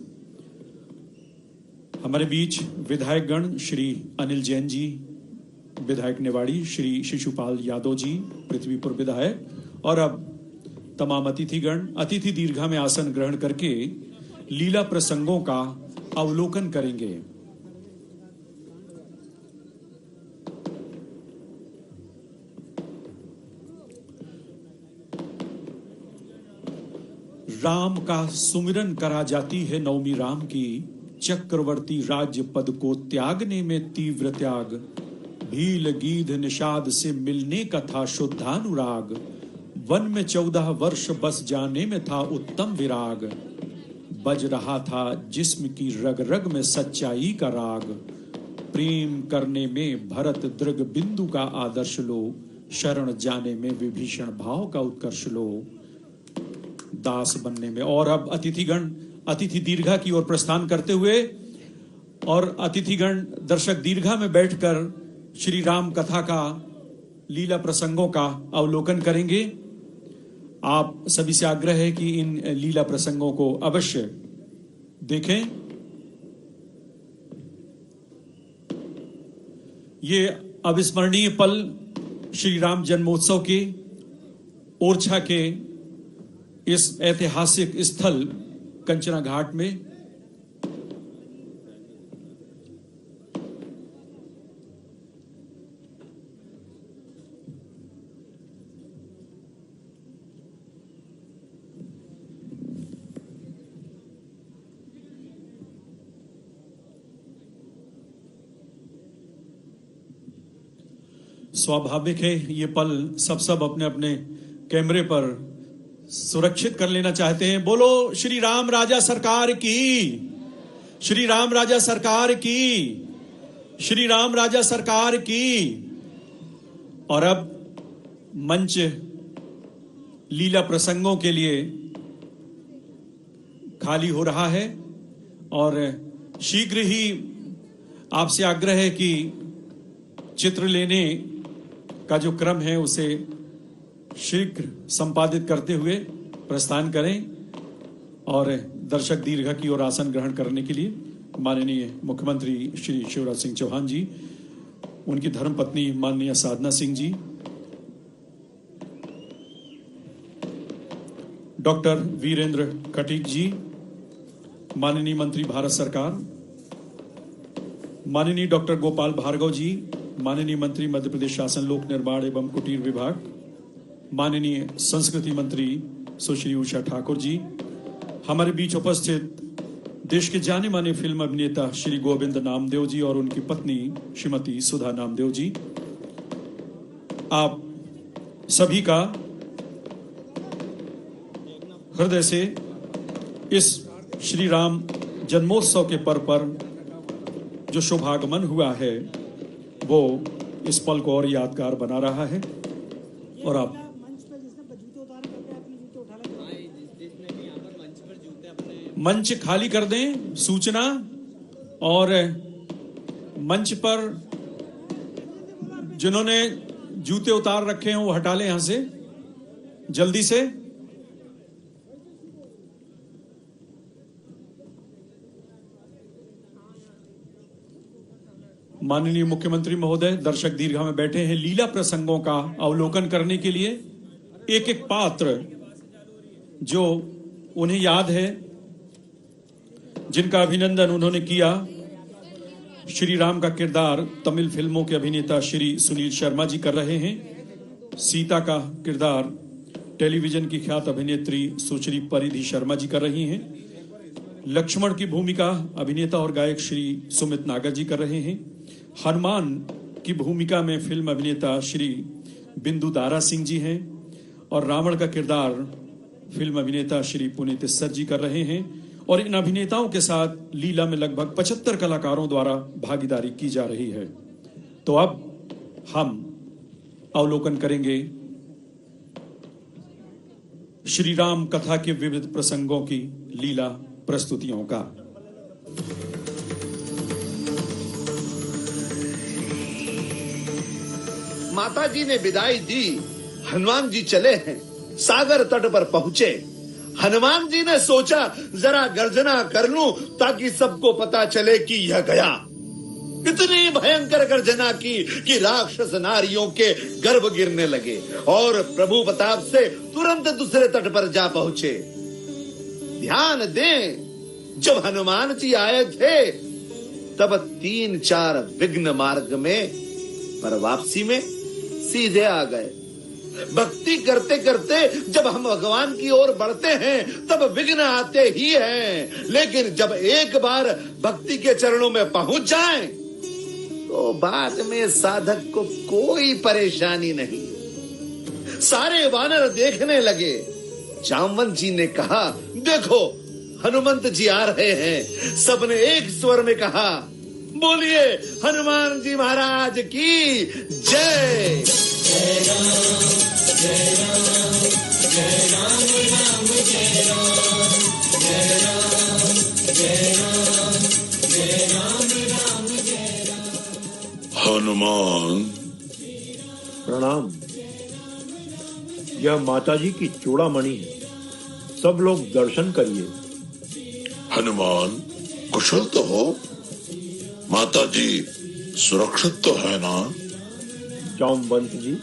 हमारे बीच विधायकगण श्री अनिल जैन जी, विधायक निवाड़ी, श्री शिशुपाल यादव जी, पृथ्वीपुर विधायक, और अब तमाम अतिथिगण अतिथि दीर्घा में आसन ग्रहण करके लीला प्रसंगों का अवलोकन करेंगे। राम का सुमिरन करा जाती है नवमी राम की, चक्रवर्ती राज्य पद को त्यागने में तीव्र त्याग, भील गीध निषाद से मिलने का था शुद्धानुराग, वन में 14 वर्ष बस जाने में था उत्तम विराग, बज रहा था जिस्म की रग रग में सच्चाई का राग, प्रेम करने में भरत दृग बिंदु का आदर्श लो, शरण जाने में विभीषण भाव का उत्कर्ष लो, दास बनने में। और अब अतिथिगण अतिथि दीर्घा की ओर प्रस्थान करते हुए और अतिथिगण दर्शक दीर्घा में बैठकर श्री राम कथा का लीला प्रसंगों का अवलोकन करेंगे। आप सभी से आग्रह है कि इन लीला प्रसंगों को अवश्य देखें। ये अविस्मरणीय पल श्री राम जन्मोत्सव के ओरछा के इस ऐतिहासिक स्थल कंचना घाट में स्वाभाविक है ये पल सब अपने अपने कैमरे पर सुरक्षित कर लेना चाहते हैं। बोलो श्री राम राजा सरकार की, श्री राम राजा सरकार की, श्री राम राजा सरकार की। और अब मंच लीला प्रसंगों के लिए खाली हो रहा है और शीघ्र ही आपसे आग्रह है कि चित्र लेने का जो क्रम है उसे शीघ्र संपादित करते हुए प्रस्थान करें और दर्शक दीर्घा की ओर आसन ग्रहण करने के लिए माननीय मुख्यमंत्री श्री शिवराज सिंह चौहान जी, उनकी धर्मपत्नी माननीय साधना सिंह जी, डॉक्टर वीरेंद्र खटीक जी, माननीय मंत्री भारत सरकार, माननीय डॉक्टर गोपाल भार्गव जी, माननीय मंत्री मध्य प्रदेश शासन लोक निर्माण एवं कुटीर विभाग, माननीय संस्कृति मंत्री सुश्री उषा ठाकुर जी, हमारे बीच उपस्थित देश के जाने माने फिल्म अभिनेता श्री गोविंद नामदेव जी और उनकी पत्नी श्रीमती सुधा नामदेव जी। आप सभी का हृदय से इस श्री राम जन्मोत्सव के पर्व पर जो शुभागमन हुआ है वो इस पल को और यादगार बना रहा है। और आप मंच खाली कर दें, सूचना, और मंच पर जिन्होंने जूते उतार रखे हैं वो हटा लें यहां से जल्दी से। माननीय मुख्यमंत्री महोदय दर्शक दीर्घा में बैठे हैं लीला प्रसंगों का अवलोकन करने के लिए। एक एक पात्र जो उन्हें याद है, जिनका अभिनंदन उन्होंने किया। श्री राम का किरदार तमिल फिल्मों के अभिनेता श्री सुनील शर्मा जी कर रहे हैं। सीता का किरदार टेलीविजन की ख्यात अभिनेत्री सुश्री परिधि शर्मा जी कर रही हैं। लक्ष्मण की भूमिका अभिनेता और गायक श्री सुमित नागर जी कर रहे हैं। हनुमान की भूमिका में फिल्म अभिनेता श्री बिंदु दारा सिंह जी हैं। और रावण का किरदार फिल्म अभिनेता श्री पुनीत सर जी कर रहे हैं। और इन अभिनेताओं के साथ लीला में लगभग 75 कलाकारों द्वारा भागीदारी की जा रही है। तो अब हम अवलोकन करेंगे श्री राम कथा के विविध प्रसंगों की लीला प्रस्तुतियों का। माता जी ने विदाई दी, हनुमान जी चले हैं, सागर तट पर पहुंचे। हनुमान जी ने सोचा जरा गर्जना कर लूं ताकि सबको पता चले कि यह गया। इतनी भयंकर गर्जना की कि राक्षस नारियों के गर्भ गिरने लगे और प्रभु प्रताप से तुरंत दूसरे तट पर जा पहुंचे। ध्यान दें, जब हनुमान जी आए थे तब 3-4 विघ्न मार्ग में, पर वापसी में सीधे आ गए। भक्ति करते करते जब हम भगवान की ओर बढ़ते हैं तब विघ्न आते ही हैं, लेकिन जब एक बार भक्ति के चरणों में पहुंच जाएं तो बाद में साधक को कोई परेशानी नहीं। सारे वानर देखने लगे। जामवंत जी ने कहा, देखो हनुमंत जी आ रहे हैं। सबने एक स्वर में कहा, बोलिए हनुमान जी महाराज की जय। जय राम जय राम जय राम राम जय राम जय राम जय राम जय राम राम जय राम। हनुमान प्रणाम। यह माताजी की चूड़ामणि है, सब लोग दर्शन करिए। हनुमान कुशल तो हो? माताजी सुरक्षित तो है ना? जामवंत जी,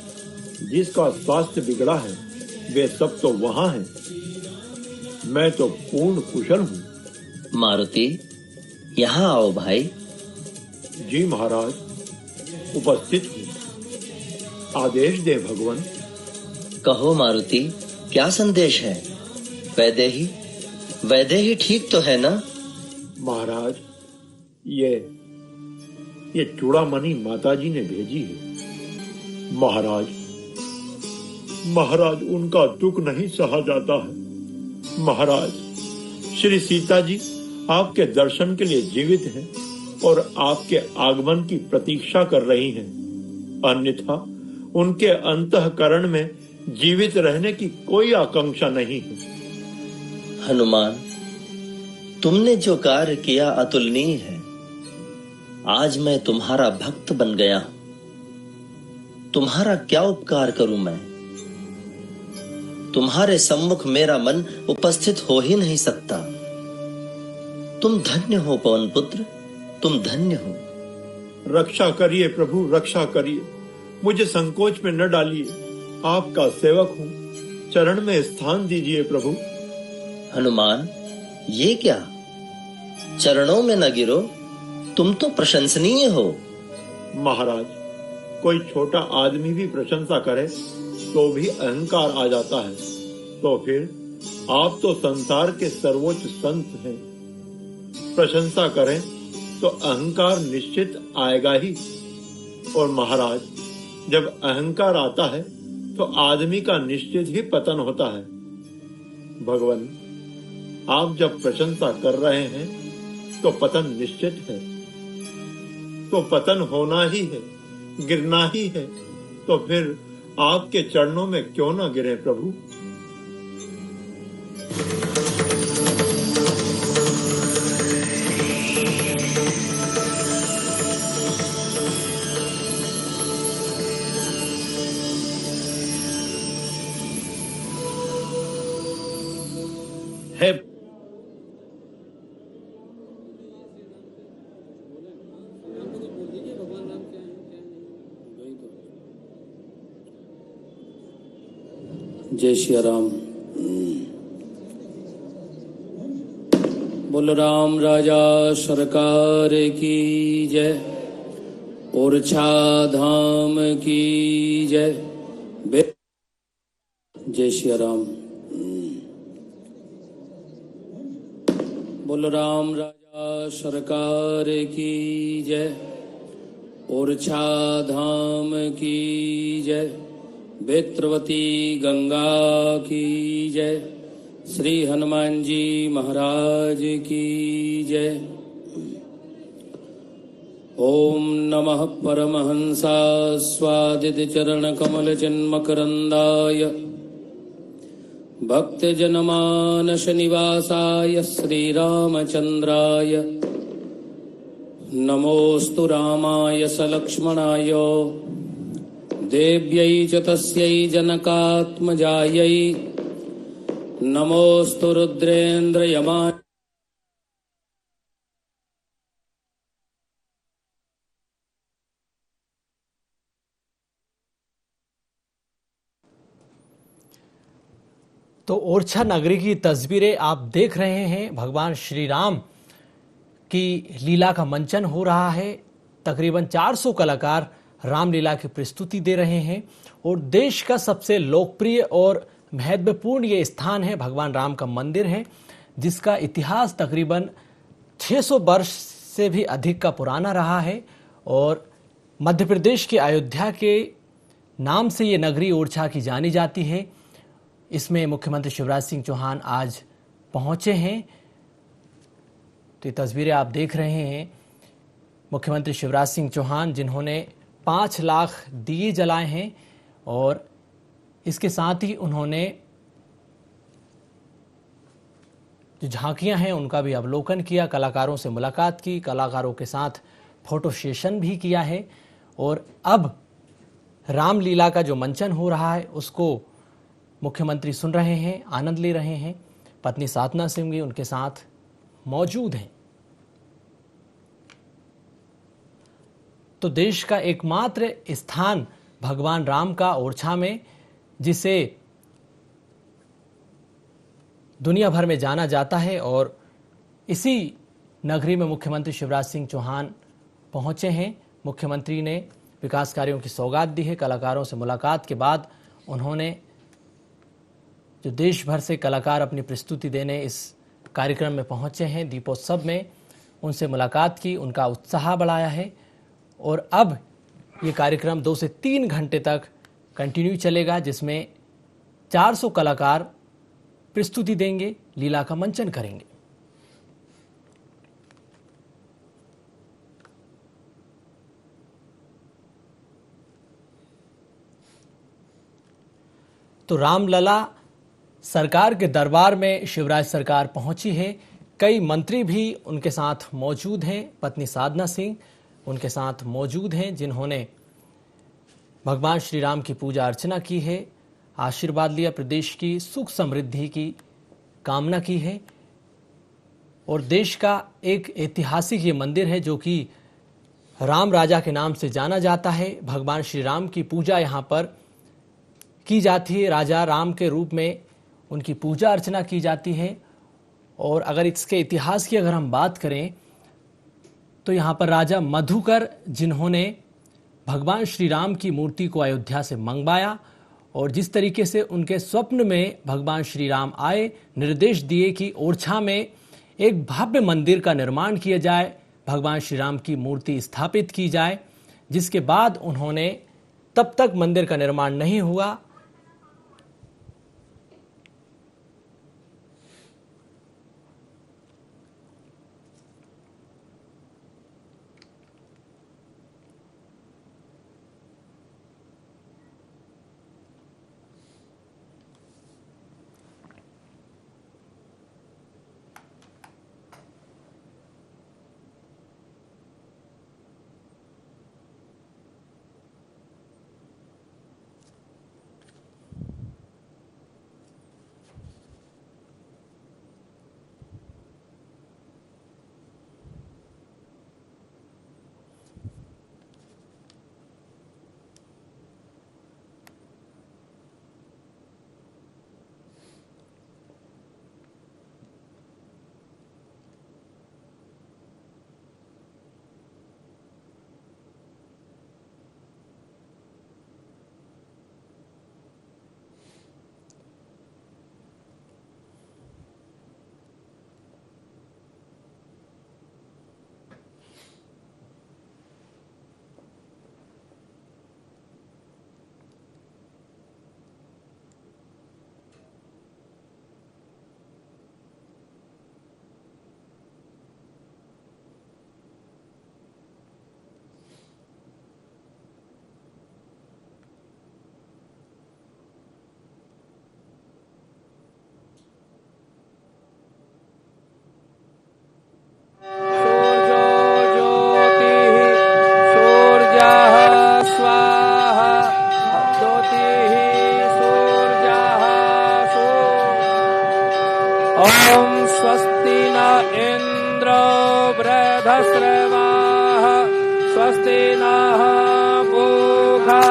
जिसका स्वास्थ्य बिगड़ा है वे सब तो वहां हैं। मैं तो पूर्ण कुशल हूँ। मारुति, यहाँ आओ भाई। जी महाराज, उपस्थित हूँ। आदेश दे भगवान। कहो मारुति, क्या संदेश है? वैदेही ठीक तो है ना? महाराज, ये चूड़ामणि माताजी ने भेजी है। महाराज उनका दुख नहीं सहा जाता है। महाराज, श्री सीता जी आपके दर्शन के लिए जीवित हैं और आपके आगमन की प्रतीक्षा कर रही हैं। अन्यथा उनके अंतःकरण में जीवित रहने की कोई आकांक्षा नहीं है। हनुमान, तुमने जो कार्य किया अतुलनीय है। आज मैं तुम्हारा भक्त बन गया। तुम्हारा क्या उपकार करूं मैं? तुम्हारे सम्मुख मेरा मन उपस्थित हो ही नहीं सकता। तुम धन्य हो पवन पुत्र, तुम धन्य हो। रक्षा करिए प्रभु, रक्षा करिए। मुझे संकोच में न डालिए। आपका सेवक हूँ, चरण में स्थान दीजिए प्रभु। हनुमान, ये क्या? चरणों में न गिरो, तुम तो प्रशंसनीय हो। महाराज, कोई छोटा आदमी भी प्रशंसा करे तो भी अहंकार आ जाता है। तो फिर आप तो संसार के सर्वोच्च संत हैं। प्रशंसा करें तो अहंकार निश्चित आएगा ही। और महाराज, जब अहंकार आता है तो आदमी का निश्चित ही पतन होता है। भगवान, आप जब प्रशंसा कर रहे हैं तो पतन निश्चित है, तो पतन होना ही है, गिरना ही है, तो फिर आपके चरणों में क्यों ना गिरे प्रभु। है जय श्री राम। बोल राम राजा सरकार की जय। ओरछा धाम की जय। जय श्री राम। बोल राम राजा सरकार की जय। ओरछा धाम की जय। बेत्रवती गंगा की जय। श्री हनुमान जी महाराज की जय। ओम नमः परमहंसा स्वादित चरण कमल चिन्मकरंदाय भक्तजनमानस निवासाय श्रीरामचंद्राय नमोस्तु रामाय सलक्ष्मणाय देव्यै च तस्यै जनकात्मजायै नमोस्तु रुद्रेन्द्रयमाय। तो ओरछा नगरी की तस्वीरें आप देख रहे हैं। भगवान श्री राम की लीला का मंचन हो रहा है। तकरीबन 400 कलाकार रामलीला की प्रस्तुति दे रहे हैं और देश का सबसे लोकप्रिय और महत्वपूर्ण ये स्थान है, भगवान राम का मंदिर है, जिसका इतिहास तकरीबन 600 वर्ष से भी अधिक का पुराना रहा है। और मध्य प्रदेश के अयोध्या के नाम से ये नगरी ओरछा की जानी जाती है। इसमें मुख्यमंत्री शिवराज सिंह चौहान आज पहुंचे हैं। तो ये तस्वीरें आप देख रहे हैं। मुख्यमंत्री शिवराज सिंह चौहान जिन्होंने 5 लाख दिए जलाए हैं और इसके साथ ही उन्होंने जो झांकियां हैं उनका भी अवलोकन किया, कलाकारों से मुलाकात की, कलाकारों के साथ फोटो सेशन भी किया है। और अब रामलीला का जो मंचन हो रहा है उसको मुख्यमंत्री सुन रहे हैं, आनंद ले रहे हैं। पत्नी साधना सिंह भी उनके साथ मौजूद हैं। तो देश का एकमात्र स्थान भगवान राम का ओरछा में, जिसे दुनिया भर में जाना जाता है, और इसी नगरी में मुख्यमंत्री शिवराज सिंह चौहान पहुंचे हैं। मुख्यमंत्री ने विकास कार्यों की सौगात दी है। कलाकारों से मुलाकात के बाद उन्होंने जो देश भर से कलाकार अपनी प्रस्तुति देने इस कार्यक्रम में पहुंचे हैं, दीपोत्सव में, उनसे मुलाकात की, उनका उत्साह बढ़ाया है। और अब ये कार्यक्रम 2 से 3 घंटे तक कंटिन्यू चलेगा, जिसमें 400 कलाकार प्रस्तुति देंगे, लीला का मंचन करेंगे। तो रामलला सरकार के दरबार में शिवराज सरकार पहुंची है। कई मंत्री भी उनके साथ मौजूद हैं। पत्नी साधना सिंह उनके साथ मौजूद हैं, जिन्होंने भगवान श्री राम की पूजा अर्चना की है, आशीर्वाद लिया, प्रदेश की सुख समृद्धि की कामना की है। और देश का एक ऐतिहासिक ये मंदिर है जो कि राम राजा के नाम से जाना जाता है। भगवान श्री राम की पूजा यहाँ पर की जाती है। राजा राम के रूप में उनकी पूजा अर्चना की जाती है। और अगर इसके इतिहास की अगर हम बात करें तो यहाँ पर राजा मधुकर, जिन्होंने भगवान श्री राम की मूर्ति को अयोध्या से मंगवाया, और जिस तरीके से उनके स्वप्न में भगवान श्री राम आए, निर्देश दिए कि ओरछा में एक भव्य मंदिर का निर्माण किया जाए, भगवान श्री राम की मूर्ति स्थापित की जाए, जिसके बाद उन्होंने, तब तक मंदिर का निर्माण नहीं हुआ, पूर्वाः स्वस्ति नः पूषा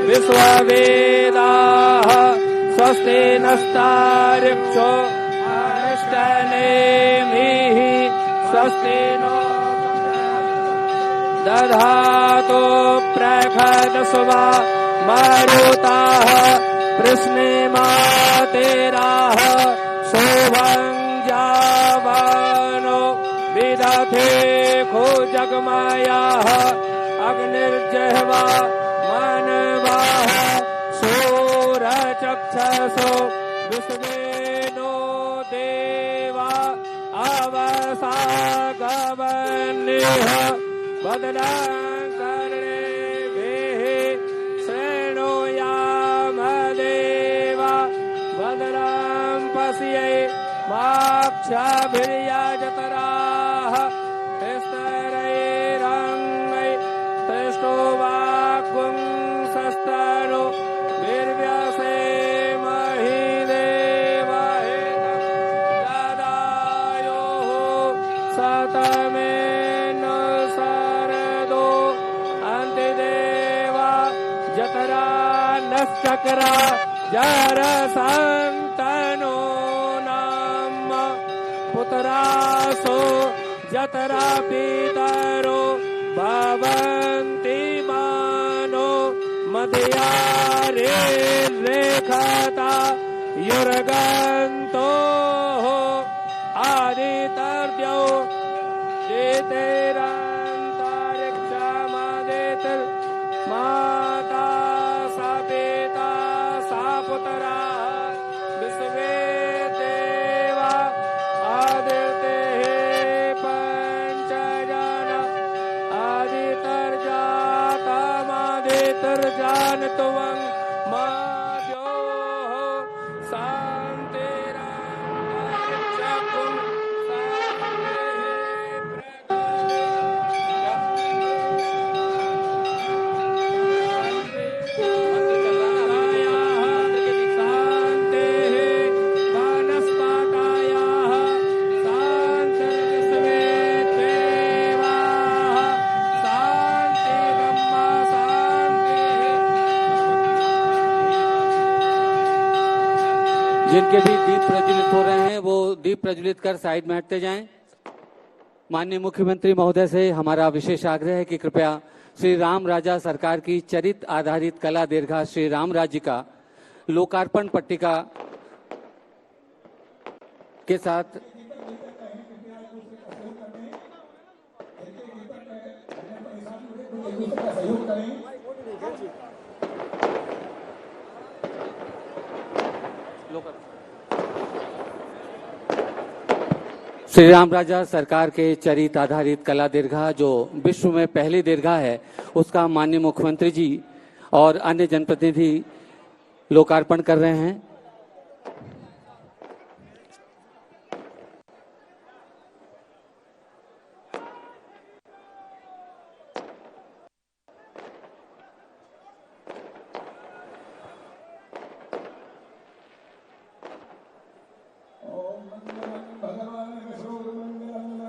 विश्ववेदाः स्वस्ति नस्तार्क्ष्यो अरिष्टनेमिः स्वस्ति नो दधातु प्रखदस्वा मरुताः प्रश्नेमातेराः शोभं जावानो विदधे खुजगमयाः अग्निर्जह्वा मनवाः सूरचक्षसो विश्वेनो देवा अवसागवन्निः बदलं कर्णेभिः शृणुयाम देवा बदलं पश्यै माक्षभिर्यजतराः स्तरैरङ्गै तृष्टो वाक्पुंसस्तनो वीर्यसे महि देवहितं जदायुः सतमेन सरदो अन्तिदेवा जतरा नश्चक्रा जरसन्तनो नाम पुत्रासो जतरा पितरो भवन्ति मानो मदयारे रेखता युर्गन्तो आदितर्द्यो जेतेरन्तरिक्षमदितिर् माता सा पिता सा पुत्रा विश्वे देवा आदितेः पञ्चजन आदितर्जातमादितर्जानत्वं माद्योः शान्तिरन्तरिक्षकुं जिनके भी दीप प्रज्वलित हो रहे हैं वो दीप प्रज्वलित कर साइड में हटते जाएं। माननीय मुख्यमंत्री महोदय से हमारा विशेष आग्रह है कि कृपया श्री राम राजा सरकार की चरित आधारित कला दीर्घा श्री राम राज्य का लोकार्पण पट्टिका के साथ श्री राम राजा सरकार के चरित आधारित कला दीर्घा जो विश्व में पहली दीर्घा है उसका माननीय मुख्यमंत्री जी और अन्य जनप्रतिनिधि लोकार्पण कर रहे हैं।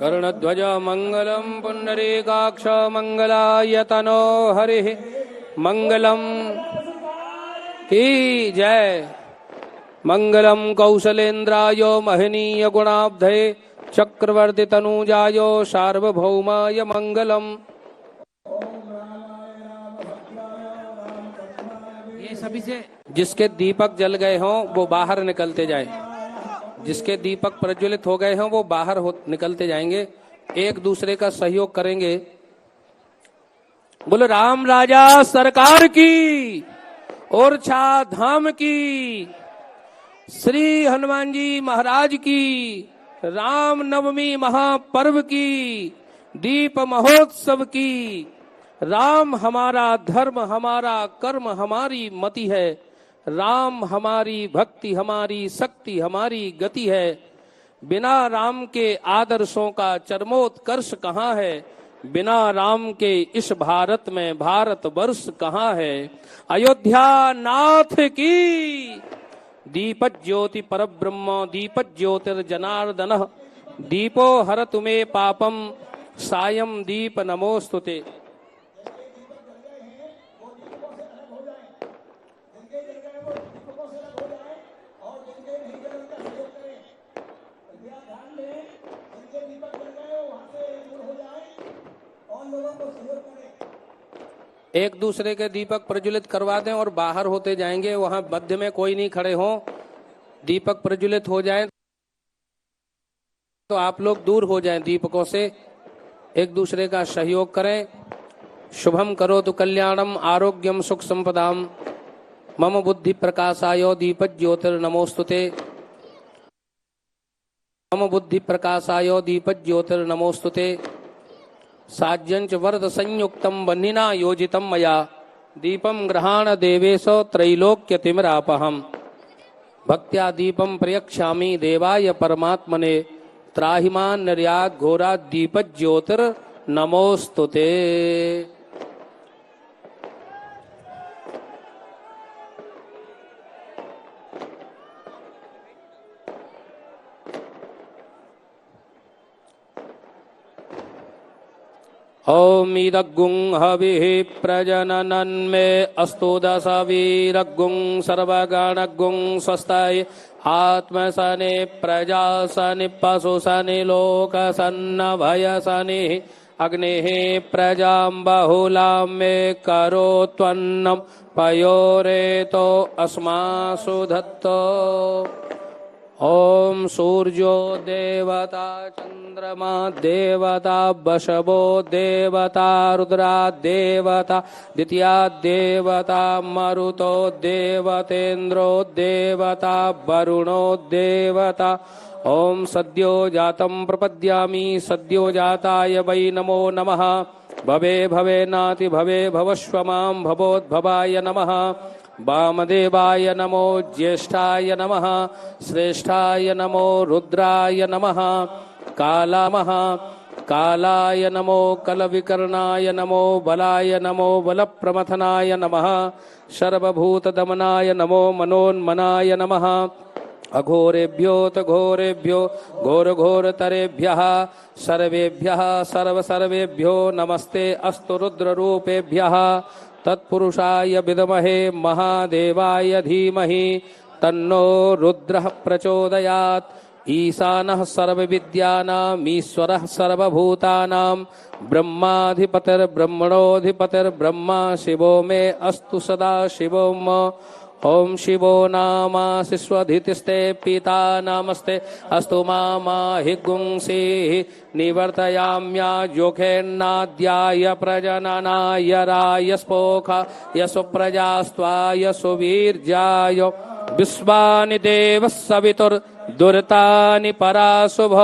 कर्णध्वज मंगलम पुंडरीकाक्ष मंगलायतनो हरिः मंगलम की जय। मंगलम कौशलेन्द्राय महनीय गुणाब्धये चक्रवर्ती तनुजाय सार्वभौमाय मंगलम। ये सभी से जिसके दीपक जल गए हों वो बाहर निकलते जाएं। जिसके दीपक प्रज्वलित हो गए हैं वो बाहर निकलते जाएंगे। एक दूसरे का सहयोग करेंगे। बोलो राम राजा सरकार की, ओरछा धाम की, श्री हनुमान जी महाराज की, राम नवमी महापर्व की, दीप महोत्सव की। राम हमारा धर्म, हमारा कर्म, हमारी मति है। राम हमारी भक्ति, हमारी शक्ति, हमारी गति है। बिना राम के आदर्शों का चरमोत्कर्ष कहाँ है। बिना राम के इस भारत में भारत वर्ष कहाँ है। अयोध्या नाथ की दीपक ज्योति परब्रह्म दीपक ज्योतिर्जनार्दन दीपो हर तुम्हें पापम सायं दीप नमोस्तुते। एक दूसरे के दीपक प्रज्वलित करवा दें और बाहर होते जाएंगे, वहां मध्य में कोई नहीं खड़े हो। दीपक प्रज्वलित हो जाएं तो आप लोग दूर हो जाएं दीपकों से, एक दूसरे का सहयोग करें। शुभम करोतु कल्याणम आरोग्यम सुख संपदाम मम बुद्धि प्रकाशाय दीपक ज्योतिर्नमोस्तुते। मम बुद्धि प्रकाशाय दीपक ज्योतिर्नमोस्तुते। साज्यंच वरद संयुक्तम बन्निना योजितम मया दीपम ग्रहाण देवेशो त्रैलोक्य तिमिरापहम भक्त्या दीपम प्रयक्षामि देवाय परमात्मने त्राहिमान् निर्यात घोरा दीपक ज्योतिर नमोस्तुते। ओम ईदग्गुं हविः प्रजननन्मे अस्तु दशवीरग्गुं सर्वगणग्गुं स्वस्ताय आत्मसने प्रजासनि पशुसनि लोकसन्नभयसनि अग्निः प्रजां बहुलां मे करोत्वन्नं पयोरेतो अस्मासु धत्तो। ओम सूर्यो देवता चंद्रमा देवता वशवो देवता रुद्रा देवता द्वितीया देवता मरुतो देवतेन्द्रो देवता वरुणो देवता। ओम सद्यो जातं प्रपद्यामि सद्यो जाताय वै नमो नमः। भवे भवे नाति भवे भवस्व मां भवोद्भवाय नमः। वामदेवाय नमो ज्येष्ठाय नमः। श्रेष्ठाय नमो रुद्राय नमः। कालाय नमो कलविकर्णाय नमो बलाय नमो बलप्रमथनाय नमः। सर्वभूतदमनाय नमो मनोन्मनाय नमः। अघोरेभ्योऽत घोरेभ्यो घोरघोरतरेभ्यः सर्वेभ्यः सर्वसर्वेभ्यो नमस्ते अस्तु रुद्ररूपेभ्यः। तत्पुरुषाय विद्महे महादेवाय धीमहि तन्नो रुद्रः प्रचोदयात्। ईशानः सर्वविद्यानाम् ईश्वरः सर्वभूतानां ब्रह्माधिपतिर्ब्रह्मणोऽधिपतिर्ब्रह्मा शिवो मे अस्तु सदा शिवोम। ओम शिवो नामासिस्वधितिस्ते पिता नामस्ते अस्तु मामा हिगुंसीः निवर्तयाम्या जोखेन्नाद्याय प्रजननाय रायस्पोखा यशुप्रजास्त्वाय सुवीर्याय विश्वानि देवः सवितुर्दुरितानि पराशुभ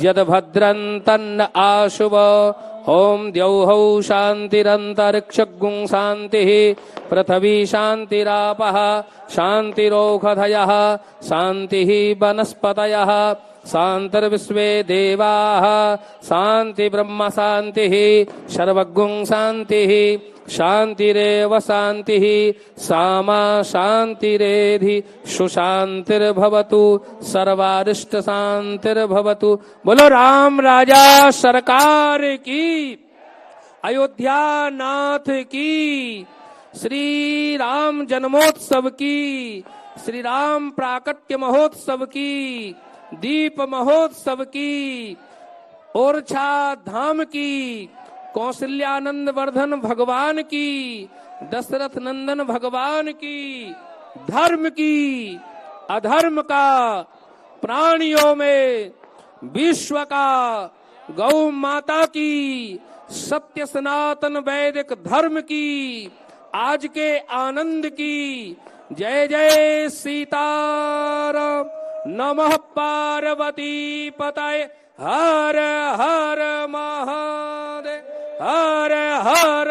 यद्भद्रन्तन्न आशुभ। ओम द्यौः शान्तिरन्तरिक्षगुं शान्तिः पृथ्वी शान्तिरापः शान्तिरोषधयः शान्तिः वनस्पतयः शान्तिर्विश्वे देवाः शान्ति ब्रह्म शान्तिः सर्वगुं शान्तिः शान्तिरेव शान्तिः सामा शान्तिरेधि सुशान्तिर्भवतु सर्वारिष्ट शान्तिर्भवतु। बोलो राम राजा सरकार की, अयोध्या नाथ की, श्री राम जन्मोत्सव की, श्री राम प्राकट्य महोत्सव की, दीप महोत्सव की, ओरछा धाम की, कौशल्यानंद वर्धन भगवान की, दशरथ नंदन भगवान की, धर्म की, अधर्म का, प्राणियों में विश्व का, गौ माता की, सत्य सनातन वैदिक धर्म की, आज के आनंद की। जय जय सीताराम। नमः पार्वती पतये हर हर महादेव हर हर